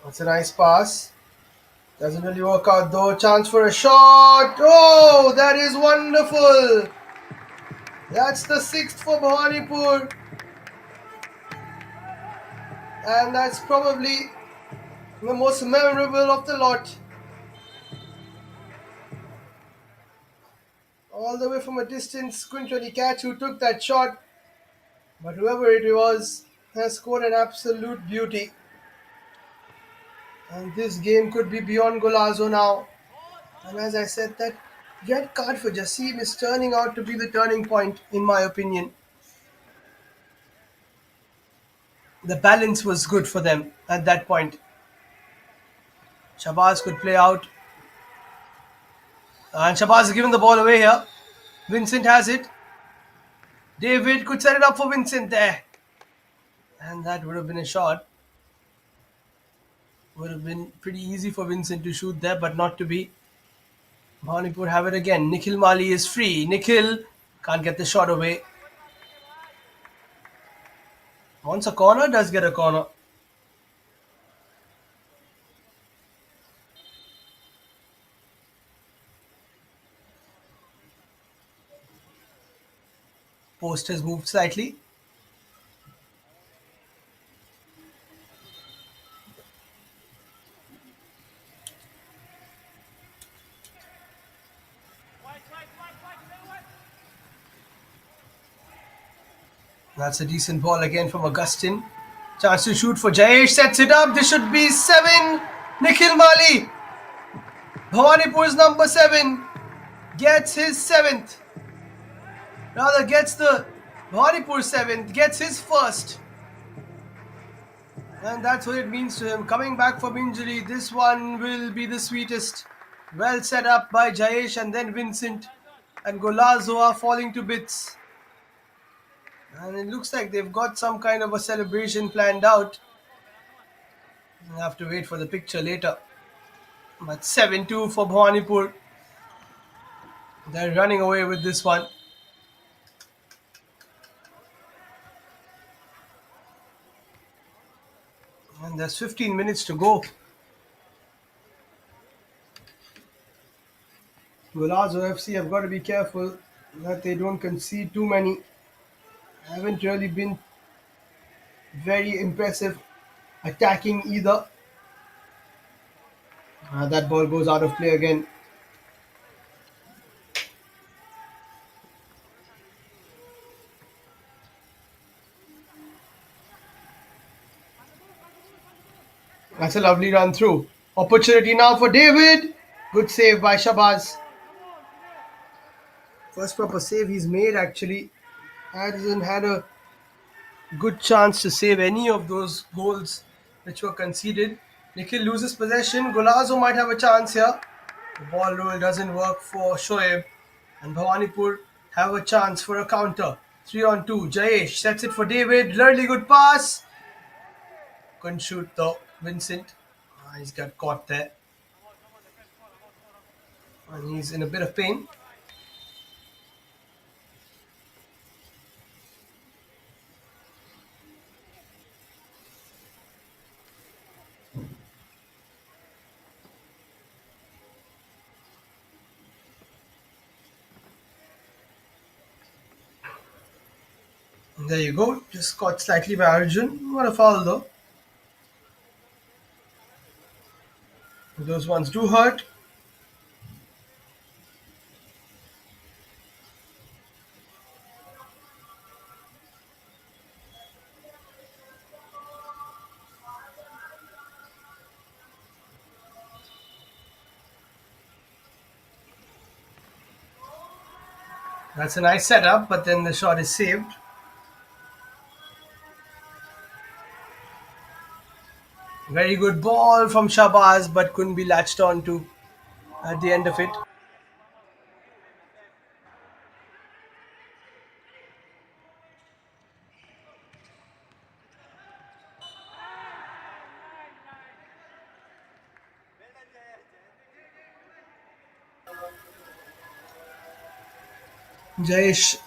That's a nice pass. Doesn't really work out though. Chance for a shot. Oh, that is wonderful. That's the sixth for Bhawanipur. And that's probably the most memorable of the lot. All the way from a distance, couldn't really catch who took that shot. But whoever it was has scored an absolute beauty. And this game could be beyond Golazo now. And as I said, that red card for Jassim is turning out to be the turning point, in my opinion. The balance was good for them at that point. Shabazz could play out. And Shabazz is giving the ball away here. Vincent has it. David could set it up for Vincent there. And that would have been a shot. Would have been pretty easy for Vincent to shoot there, but not to be. Bhawanipur have it again. Nikhil Mali is free. Nikhil can't get the shot away. Wants a corner, does get a corner. Post has moved slightly. That's a decent ball again from Augustin. Chance to shoot for Jayesh. Sets it up. This should be 7. Nikhil Mali. Bhawanipur's number 7 gets his 7th. Rather, gets the Bhawanipur 7th. Gets his first. And that's what it means to him. Coming back from injury, this one will be the sweetest. Well set up by Jayesh and then Vincent. And Golazo are falling to bits. And it looks like they've got some kind of a celebration planned out. We'll have to wait for the picture later. But 7-2 for Bhawanipur. They're running away with this one. And there's 15 minutes to go. Golazo FC have got to be careful that they don't concede too many. Haven't really been very impressive attacking either. That ball goes out of play again. That's a lovely run through. Opportunity now for David. Good save by Shabazz. First proper save he's made actually. Hasn't had a good chance to save any of those goals which were conceded. Nikhil loses possession. Golazo might have a chance here. The ball roll doesn't work for Shoaib. And Bhawanipur have a chance for a counter. 3-on-2. Jayesh sets it for David. Really good pass. Couldn't shoot though. Vincent. He's got caught there. And he's in a bit of pain. There you go. Just caught slightly by Arjun. What a foul though. Those ones do hurt. That's a nice setup, but then the shot is saved. Very good ball from Shabazz, but couldn't be latched on to at the end of it. Jayesh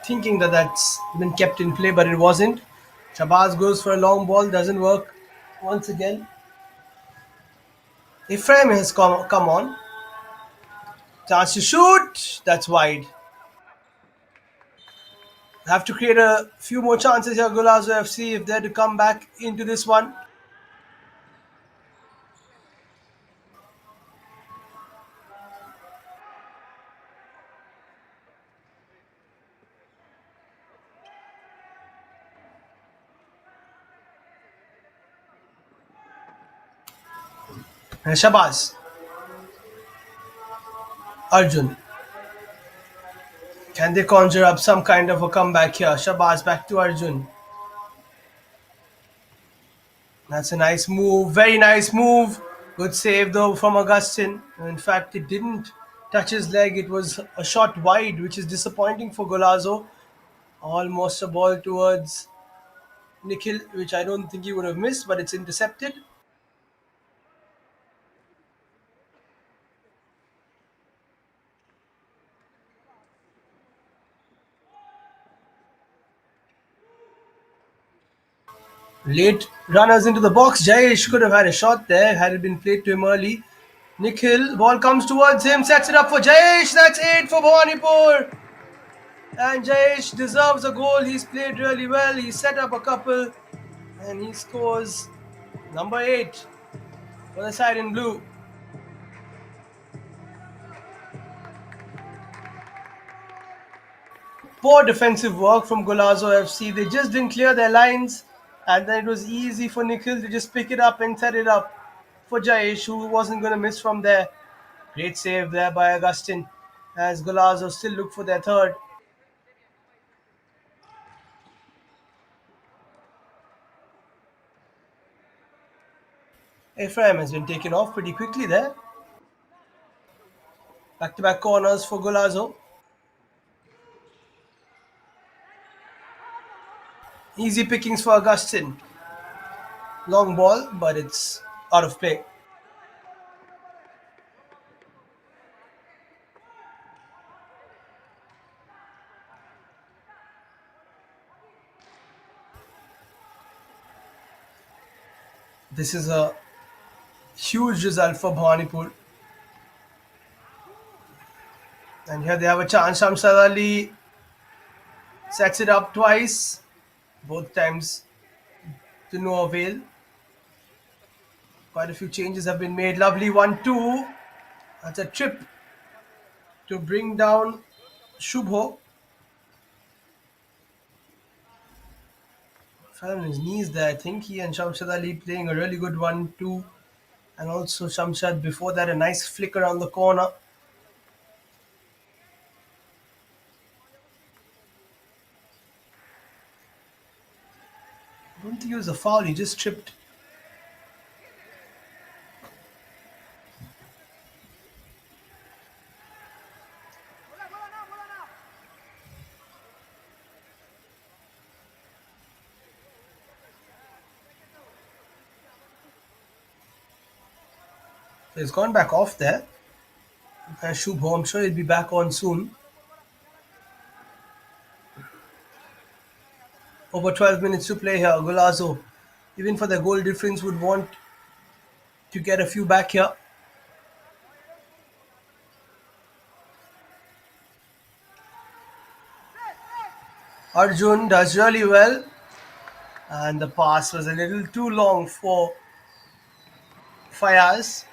thinking that that's been kept in play, but it wasn't. Shabazz goes for a long ball, doesn't work once again. Ephraim has come on. Chance to shoot. That's wide. Have to create a few more chances here, Golazo FC, if they're to come back into this one. And Shabazz. Arjun. Can they conjure up some kind of a comeback here? Shabazz back to Arjun. That's a nice move. Very nice move. Good save though from Augustin. In fact, it didn't touch his leg. It was a shot wide, which is disappointing for Golazo. Almost a ball towards Nikhil, which I don't think he would have missed, but it's intercepted. Late runners into the box. Jayesh could have had a shot there had it been played to him early. Nikhil, ball comes towards him, sets it up for Jayesh. That's 8 for Bhawanipur. And Jayesh deserves a goal. He's played really well. He set up a couple and he scores number 8 for the side in blue. Poor defensive work from Golazo FC. They just didn't clear their lines, and then it was easy for Nikhil to just pick it up and set it up for Jayesh, who wasn't going to miss from there. Great save there by Augustin as Golazo still look for their third. Ephraim has been taken off pretty quickly there. Back to back corners for Golazo. Easy pickings for Augustin. Long ball, but it's out of play. This is a huge result for Bhawanipur. And here they have a chance. Shamsad Ali sets it up twice, both times to no avail. Quite a few changes have been made. Lovely 1-2. That's a trip to bring down Shubho. Fell on his knees there. I think he and Shamshad Ali playing a really good 1-2. And also Shamshad before that, a nice flick around the corner. I don't think it was a foul. He just tripped. So he's gone back off there. Shubho, I'm sure he'll be back on soon. Over 12 minutes to play here. Golazo, even for the goal difference, would want to get a few back here. Arjun does really well. And the pass was a little too long for Fayaz.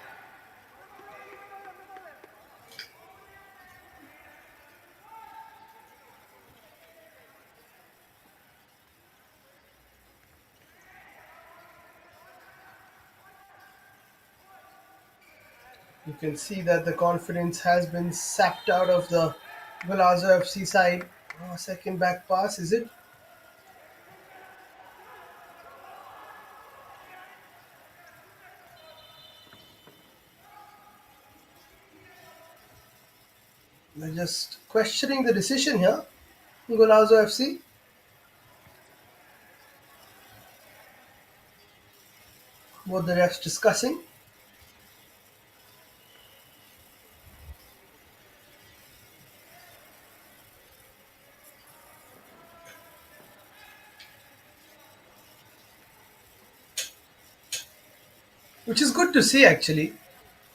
You can see that the confidence has been sapped out of the Golazo FC side. Oh, second back pass, is it? They're just questioning the decision here. Golazo FC. What the refs discussing. Which is good to see actually.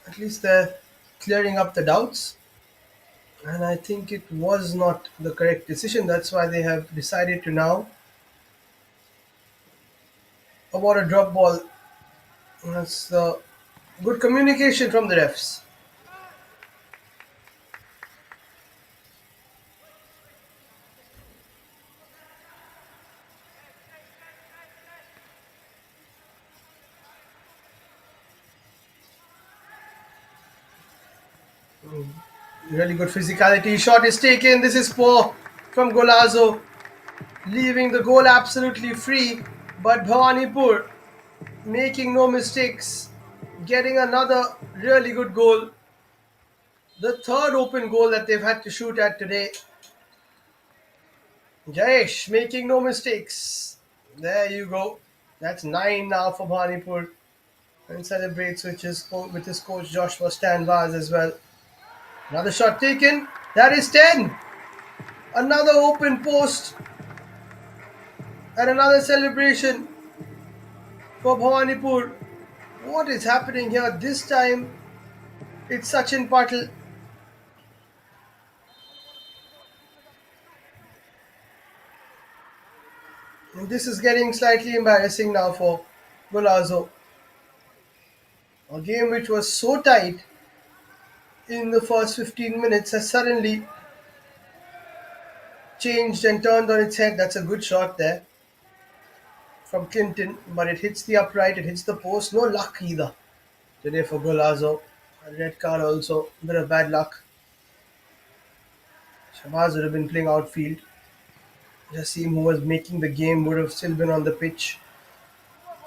At least they're clearing up the doubts. And I think it was not the correct decision. That's why they have decided to now award a drop ball. That's good communication from the refs. Really good physicality. Shot is taken. This is poor from Golazo, leaving the goal absolutely free. But Bhawanipur making no mistakes, getting another really good goal. The third open goal that they've had to shoot at today. Jayesh making no mistakes. There you go. That's 9 now for Bhawanipur. And celebrates with his coach Joshua Stanvaz as well. Another shot taken. That is 10. Another open post. And another celebration for Bhawanipur. What is happening here? This time it's Sachin Patil. And this is getting slightly embarrassing now for Golazo. A game which was so tight in the first 15 minutes has suddenly changed and turned on its head. That's a good shot there from Clinton, but it hits the upright, it hits the post. No luck either today for Golazo. A red card also, a bit of bad luck. Shabazz would have been playing outfield. Jassim, who was making the game, would have still been on the pitch.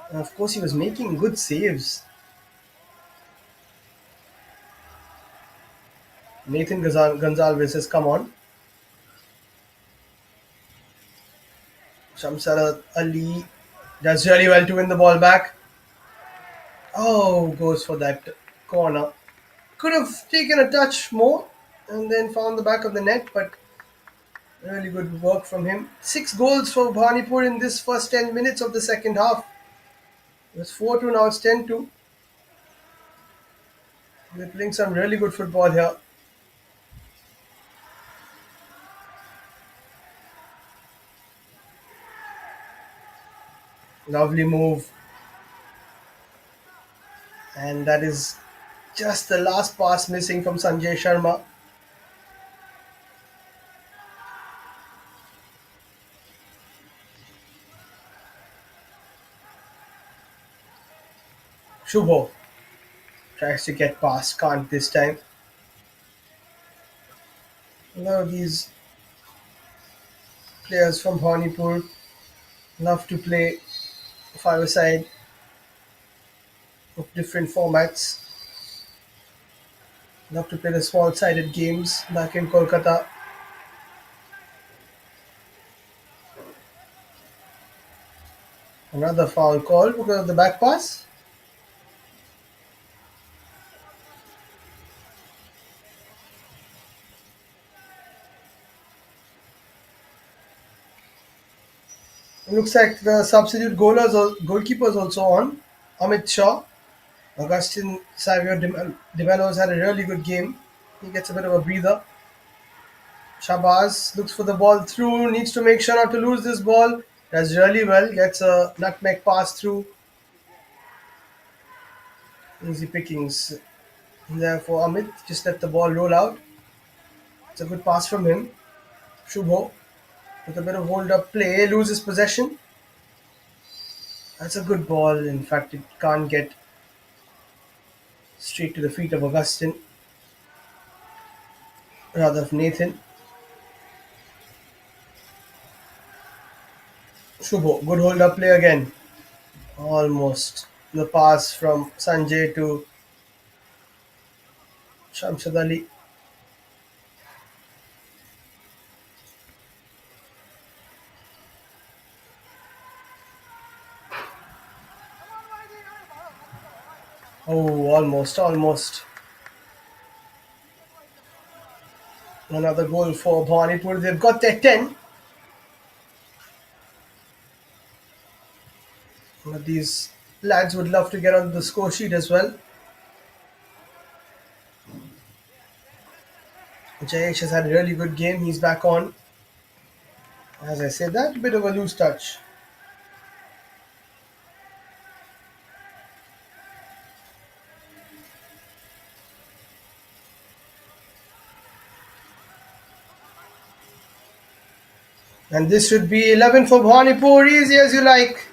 And of course, he was making good saves. Nathan Gonzalez has come on. Shamsara Ali does really well to win the ball back. Oh, goes for that corner. Could have taken a touch more and then found the back of the net, but really good work from him. 6 goals for Bhanipur in this first 10 minutes of the second half. It was 4-2, now it's 10-2. They're playing some really good football here. Lovely move. And that is just the last pass missing from Sanjay Sharma. Shubho tries to get past, can't this time. A lot of these players from Bhanipur love to play five-a-side of different formats. Love to play the small-sided games back in Kolkata. Another foul call because of the back pass. It looks like the substitute goalkeeper is also on. Amit Shaw. Augustin Savio De Mello's had a really good game. He gets a bit of a breather. Shabazz looks for the ball through, needs to make sure not to lose this ball. Does really well, gets a nutmeg pass through. Easy pickings there for Amit. Just let the ball roll out. It's a good pass from him. Shubho with a bit of hold up play, loses possession. That's a good ball. In fact, it can't get straight to the feet of Augustin, rather of Nathan. Shubho, good hold up play again. Almost. The pass from Sanjay to Shamshad Ali. Oh, almost, almost. Another goal for Bhawanipore. They've got their 10. But these lads would love to get on the score sheet as well. Jayesh has had a really good game. He's back on. As I said, that bit of a loose touch. And this should be 11 for Bhawanipore. Easy as you like.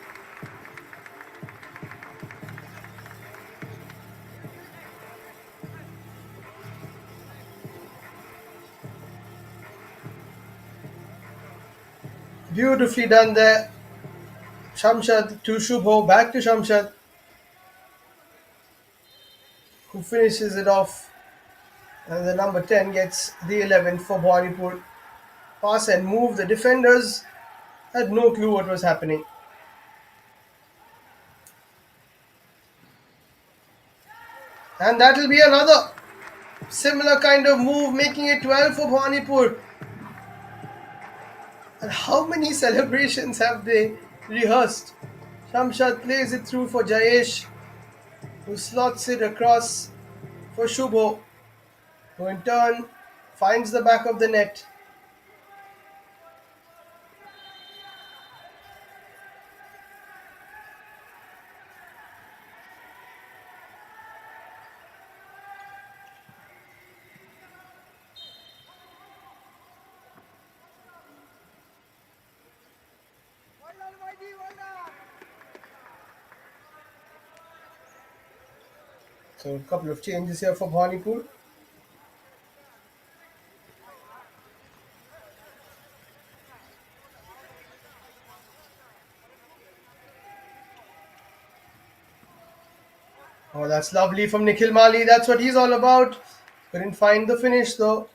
Beautifully done there. Shamshad to Shubho. Back to Shamshad, who finishes it off. And the number 10 gets the 11 for Bhawanipur. Pass and move. The defenders had no clue what was happening. And that will be another similar kind of move, making it 12 for Bhawanipur. And how many celebrations have they rehearsed? Shamshad plays it through for Jayesh, who slots it across for Shubho, who in turn finds the back of the net. So a couple of changes here for Bhawanipur. Oh, that's lovely from Nikhil Mali. That's what he's all about. Couldn't find the finish though.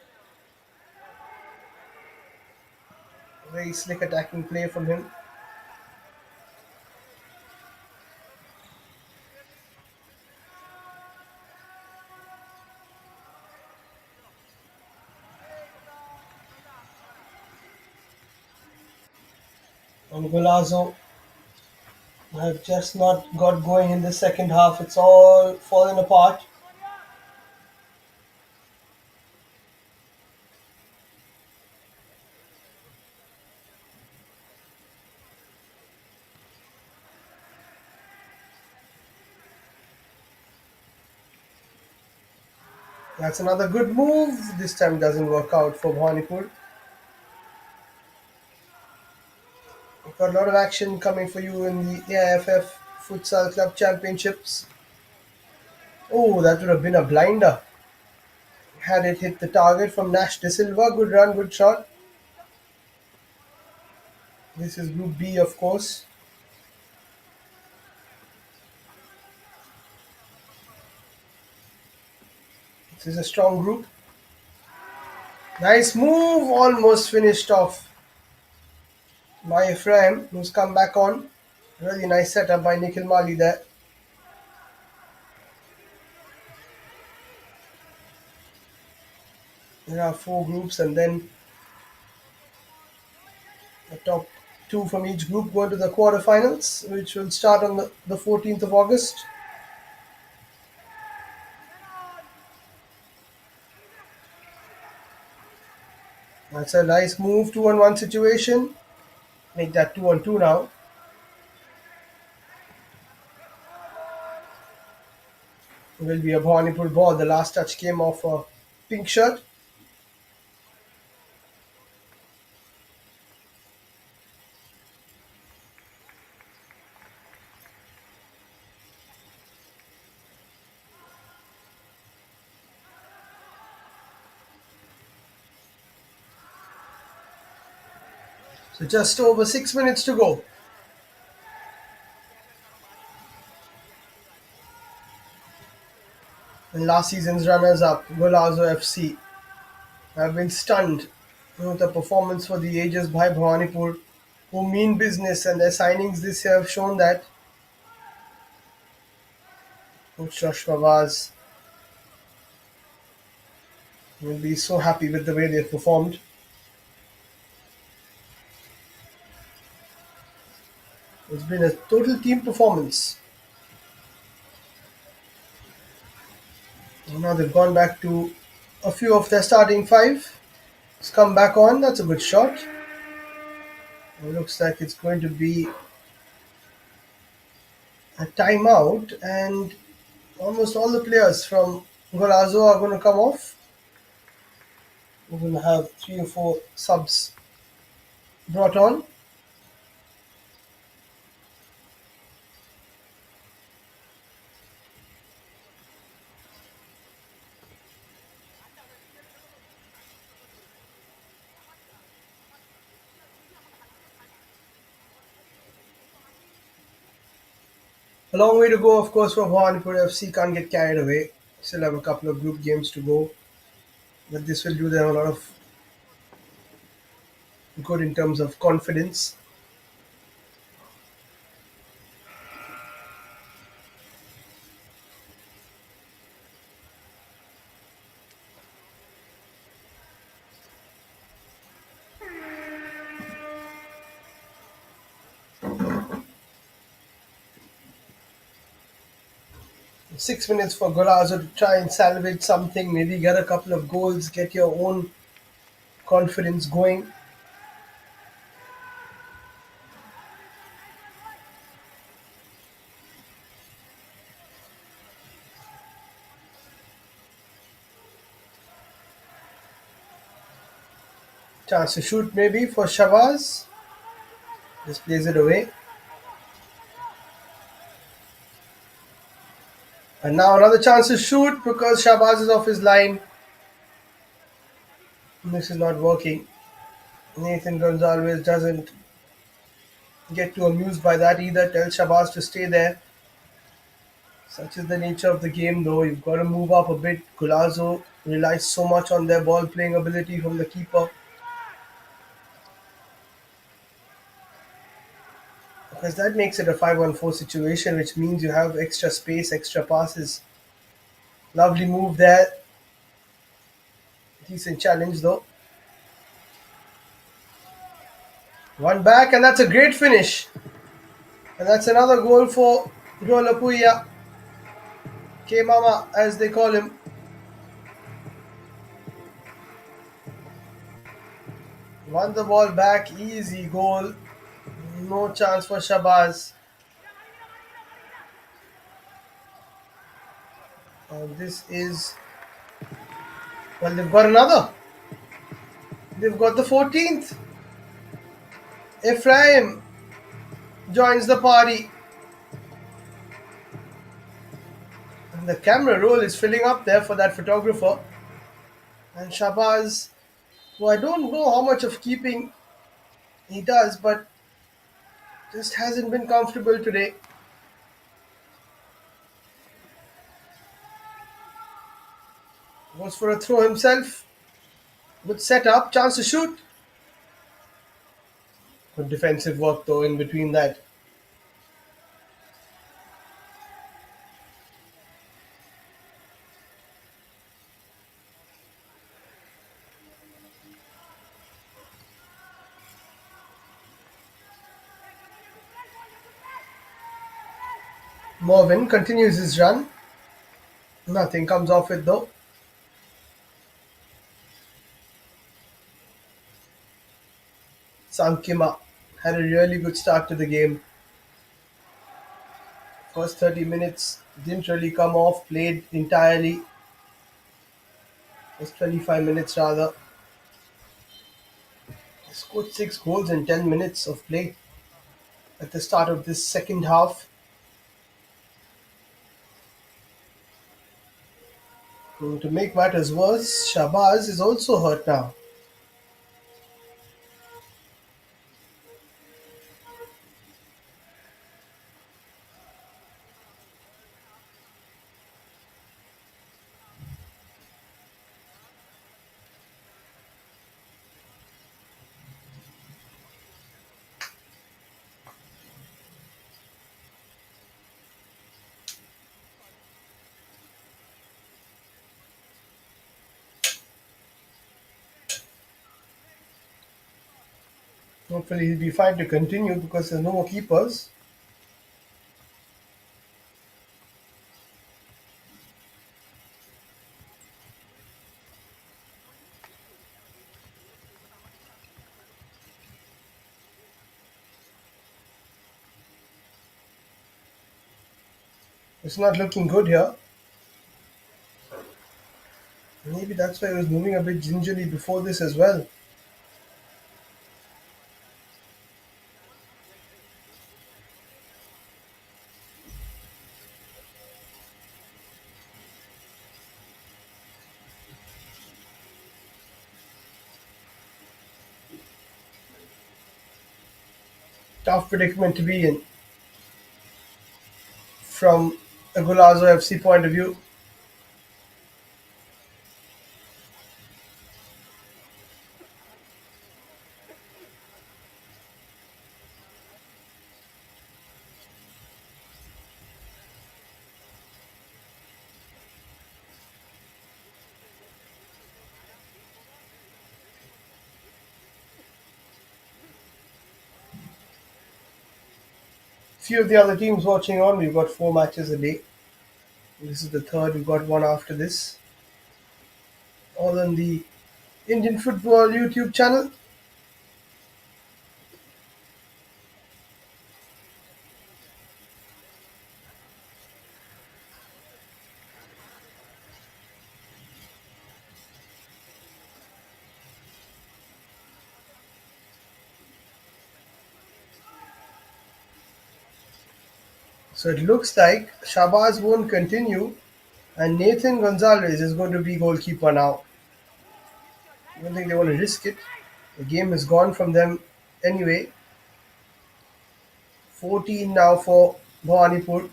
Very slick attacking play from him. And Golazo have just not got going in the second half. It's all fallen apart. That's another good move. This time doesn't work out for Bhawanipur. We've got a lot of action coming for you in the AIFF Futsal Club Championships. Oh, that would have been a blinder. Had it hit the target from Nash De Silva. Good run, good shot. This is Group B, of course. This is a strong group. Nice move, almost finished off by Ephraim, who's come back on. Really nice setup by Nikhil Mali there. There are four groups, and then the top two from each group go into the quarterfinals, which will start on the 14th of August. That's a nice move, 2-on-1 situation. Make that 2-on-2 now. It will be a Bhawanipur ball. The last touch came off a pink shirt. So just over 6 minutes to go. And last season's runners-up, Golazo FC, have been stunned with the performance for the ages by Bhawanipur, who mean business, and their signings this year have shown that. Coach Josh Fawaz will be so happy with the way they've performed. It's been a total team performance. And now they've gone back to a few of their starting five. It's come back on. That's a good shot. It looks like it's going to be a timeout, and almost all the players from Golazo are going to come off. We're going to have three or four subs brought on. A long way to go, of course, for Bhawanipur FC. Can't get carried away. Still have a couple of group games to go. But this will do them a lot of good in terms of confidence. 6 minutes for Golazo to try and salvage something, maybe get a couple of goals, get your own confidence going. Chance to shoot maybe for Shabazz. Just plays it away. And now another chance to shoot because Shabazz is off his line. This is not working. Nathan Gonzalez doesn't get too amused by that either. Tells Shabazz to stay there. Such is the nature of the game, though. You've got to move up a bit. Golazo relies so much on their ball playing ability from the keeper because that makes it a 5-on-4 situation, which means you have extra space, extra passes. Lovely move there. Decent challenge, though. One back, and that's a great finish. And that's another goal for Golapuya, K Mama, as they call him. Won the ball back, easy goal. No chance for Shabazz. This is, well, they've got another. They've got the 14th. Ephraim joins the party. And the camera roll is filling up there for that photographer. And Shabazz, who I don't know how much of keeping he does, but just hasn't been comfortable today. Goes for a throw himself. Good setup, chance to shoot. Good defensive work though in between that. Mervin continues his run. Nothing comes off it though. Sankima had a really good start to the game. First 30 minutes didn't really come off, played entirely. Just 25 minutes rather. He scored 6 goals in 10 minutes of play at the start of this second half. To make matters worse, Shabazz is also hurt now. Hopefully he'll be fine to continue because there's no more keepers. It's not looking good here. Maybe that's why he was moving a bit gingerly before this as well. Tough predicament to be in from a Golazo FC point of view. Few of the other teams watching on, we've got 4 matches a day. This is the third, we've got one after this. All on the Indian Football YouTube channel. So it looks like Shabazz won't continue, and Nathan Gonzalez is going to be goalkeeper now. I don't think they want to risk it. The game is gone from them anyway. 14 now for Bhawanipur.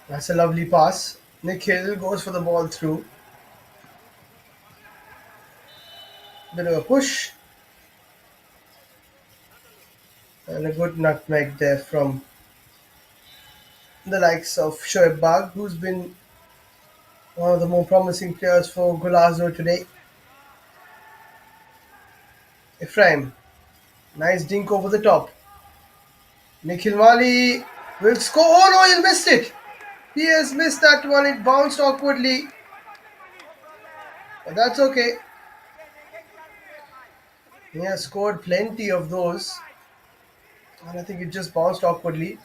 That's a lovely pass. Nikhil goes for the ball through. Bit of a push and a good nutmeg there from the likes of Shoaib Bagh, who's been one of the more promising players for GOLAZO today. Ephraim, nice dink over the top. Nikhil Mali will score. Oh no, he missed it. He has missed that one. It bounced awkwardly, but that's okay. He has scored plenty of those, and I think it just bounced awkwardly.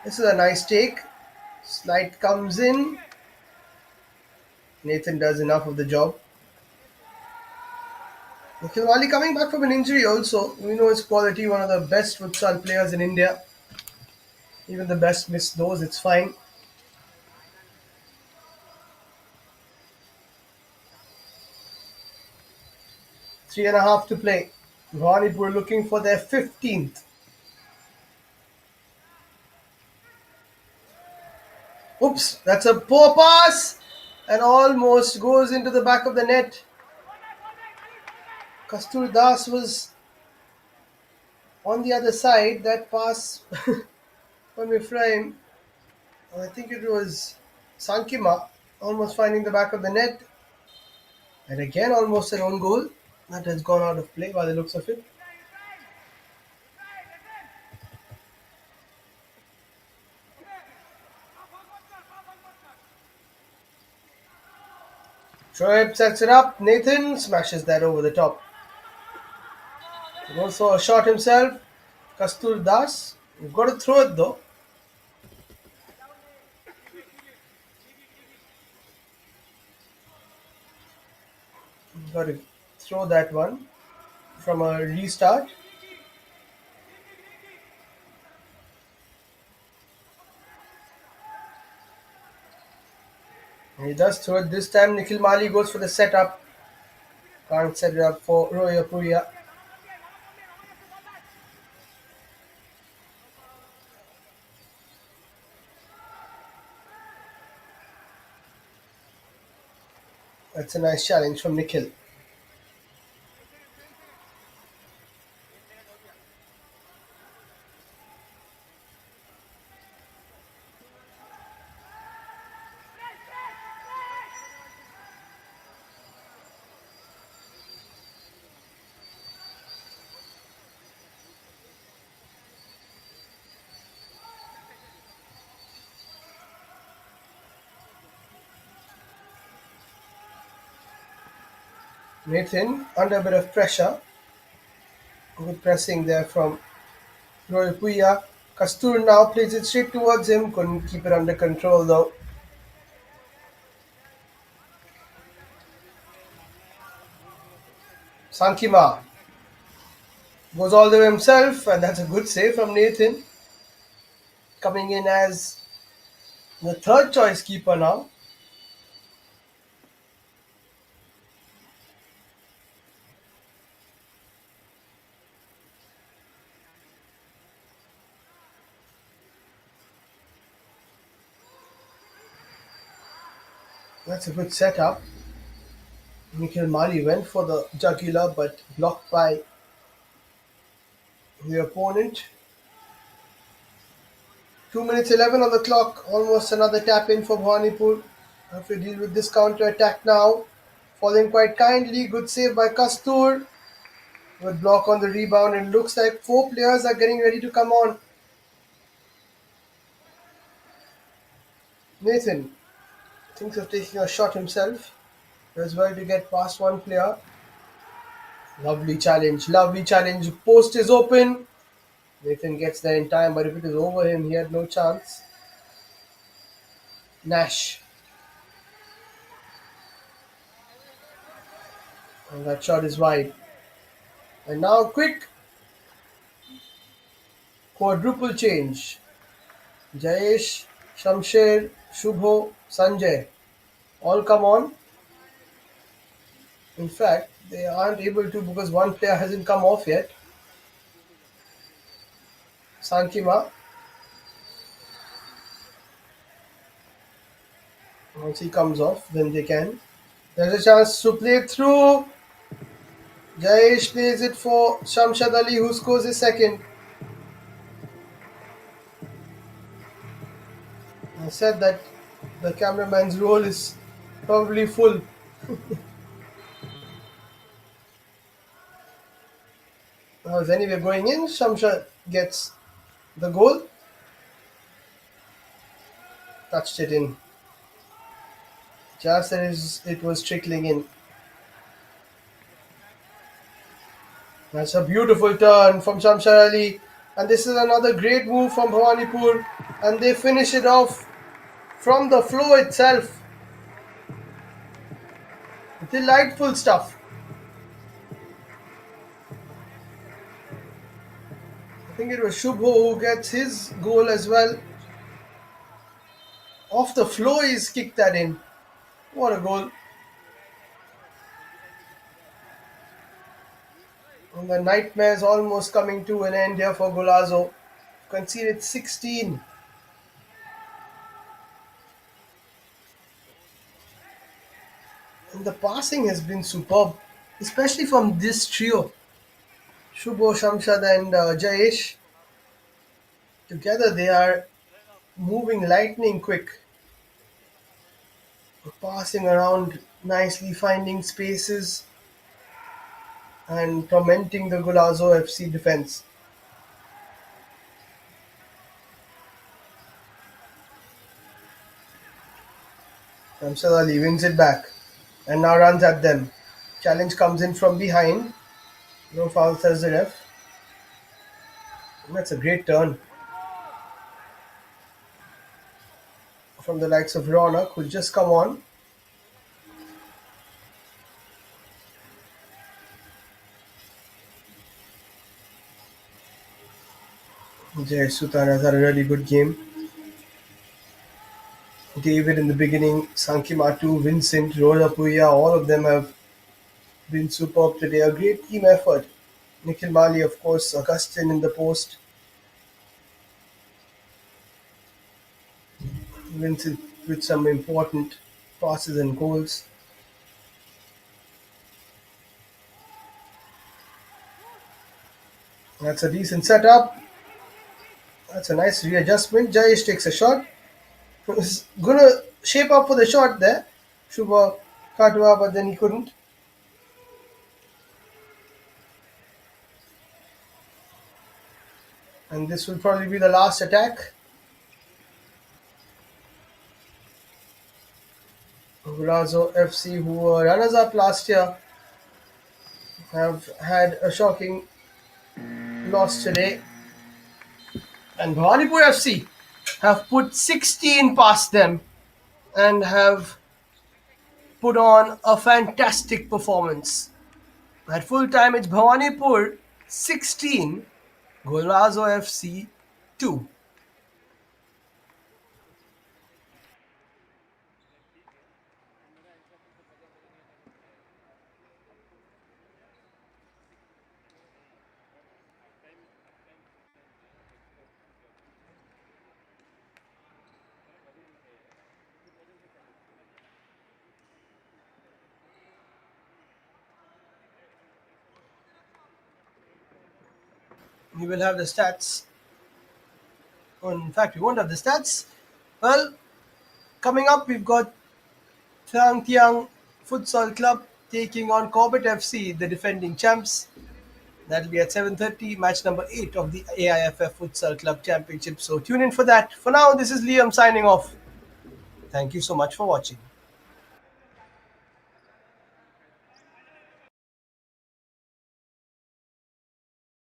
This is a nice take. Slide comes in. Nathan does enough of the job. Nikhil Wali coming back from an injury also. We know his quality, one of the best futsal players in India. Even the best miss those, it's fine. Three and a half to play. Bhawanipur looking for their 15th. Oops, that's a poor pass and almost goes into the back of the net. Kastur Das was on the other side. That pass from Ephraim, I think it was Sankima, almost finding the back of the net. And again, almost an own goal. That has gone out of play by the looks of it. Shoaib sets it up. Nathan smashes that over the top. He goes for a shot himself. Kastur Das. You've got to throw it though. You've got to throw that one from a restart. And he does throw it this time. Nikhil Mali goes for the setup. Can't set it up for Roya Puria. That's a nice challenge from Nikhil. Nathan under a bit of pressure. Good pressing there from Roy Puya. Kastur now plays it straight towards him. Couldn't keep it under control though. Sankima goes all the way himself, and that's a good save from Nathan. Coming in as the third choice keeper now. That's a good setup. Nikhil Mali went for the jugular but blocked by the opponent. 2 minutes 11 on the clock. Almost another tap in for Bhawanipur. Have to deal with this counter attack now. Falling quite kindly. Good save by Kastur. Good block on the rebound. It looks like four players are getting ready to come on. Nathan thinks of taking a shot himself. Does well to get past one player. Lovely challenge. Lovely challenge. Post is open. Nathan gets there in time, but if it is over him, he had no chance. Nash. And that shot is wide. And now quick quadruple change. Jayesh, Shamsher, Shubho, Sanjay all come on. In fact, they aren't able to because one player hasn't come off yet. Sankima, once he comes off, then they can. There's a chance to play through. Jayesh plays it for Shamshad Ali, who scores his second. I said that the cameraman's role is probably full. How's anyway going in? Shamshad gets the goal, touched it in. Just as it was trickling in. That's a beautiful turn from Shamshad Ali. And this is another great move from Bhawanipore. And they finish it off from the floor itself. Delightful stuff. I think it was Shubho who gets his goal as well. Off the floor, he's kicked that in. What a goal. And the nightmare's almost coming to an end here for Golazo. Conceded 16. And the passing has been superb, especially from this trio. Shubho, Shamshad and Jayesh. Together they are moving lightning quick. Passing around nicely, finding spaces and tormenting the Golazo FC defense. Shamshad Ali wins it back and now runs at them. Challenge comes in from behind. No foul, says the ref. That's a great turn from the likes of Ronak, who'll just come on. Jay Sutan has had a really good game. David in the beginning, Sankimatu, Vincent, Rola Puya, all of them have been superb today. A great team effort. Nikhil Mali, of course, Augustin in the post. Vincent with some important passes and goals. That's a decent setup. That's a nice readjustment. Jayesh takes a shot. Was gonna shape up for the shot there. Shubha Katwa, but then he couldn't. And this will probably be the last attack. Golazo FC, who were runners up last year, have had a shocking loss today. And Bhawanipore FC have put 16 past them and have put on a fantastic performance. At full time, it's Bhawanipore 16, Golazo FC 2. You will have the stats. In fact, we won't have the stats. Well, coming up, we've got Thang Tiang Futsal Club taking on Corbett FC, the defending champs. That'll be at 7:30, match number 8 of the AIFF Futsal Club Championship. So tune in for that. For now, this is Liam signing off. Thank you so much for watching.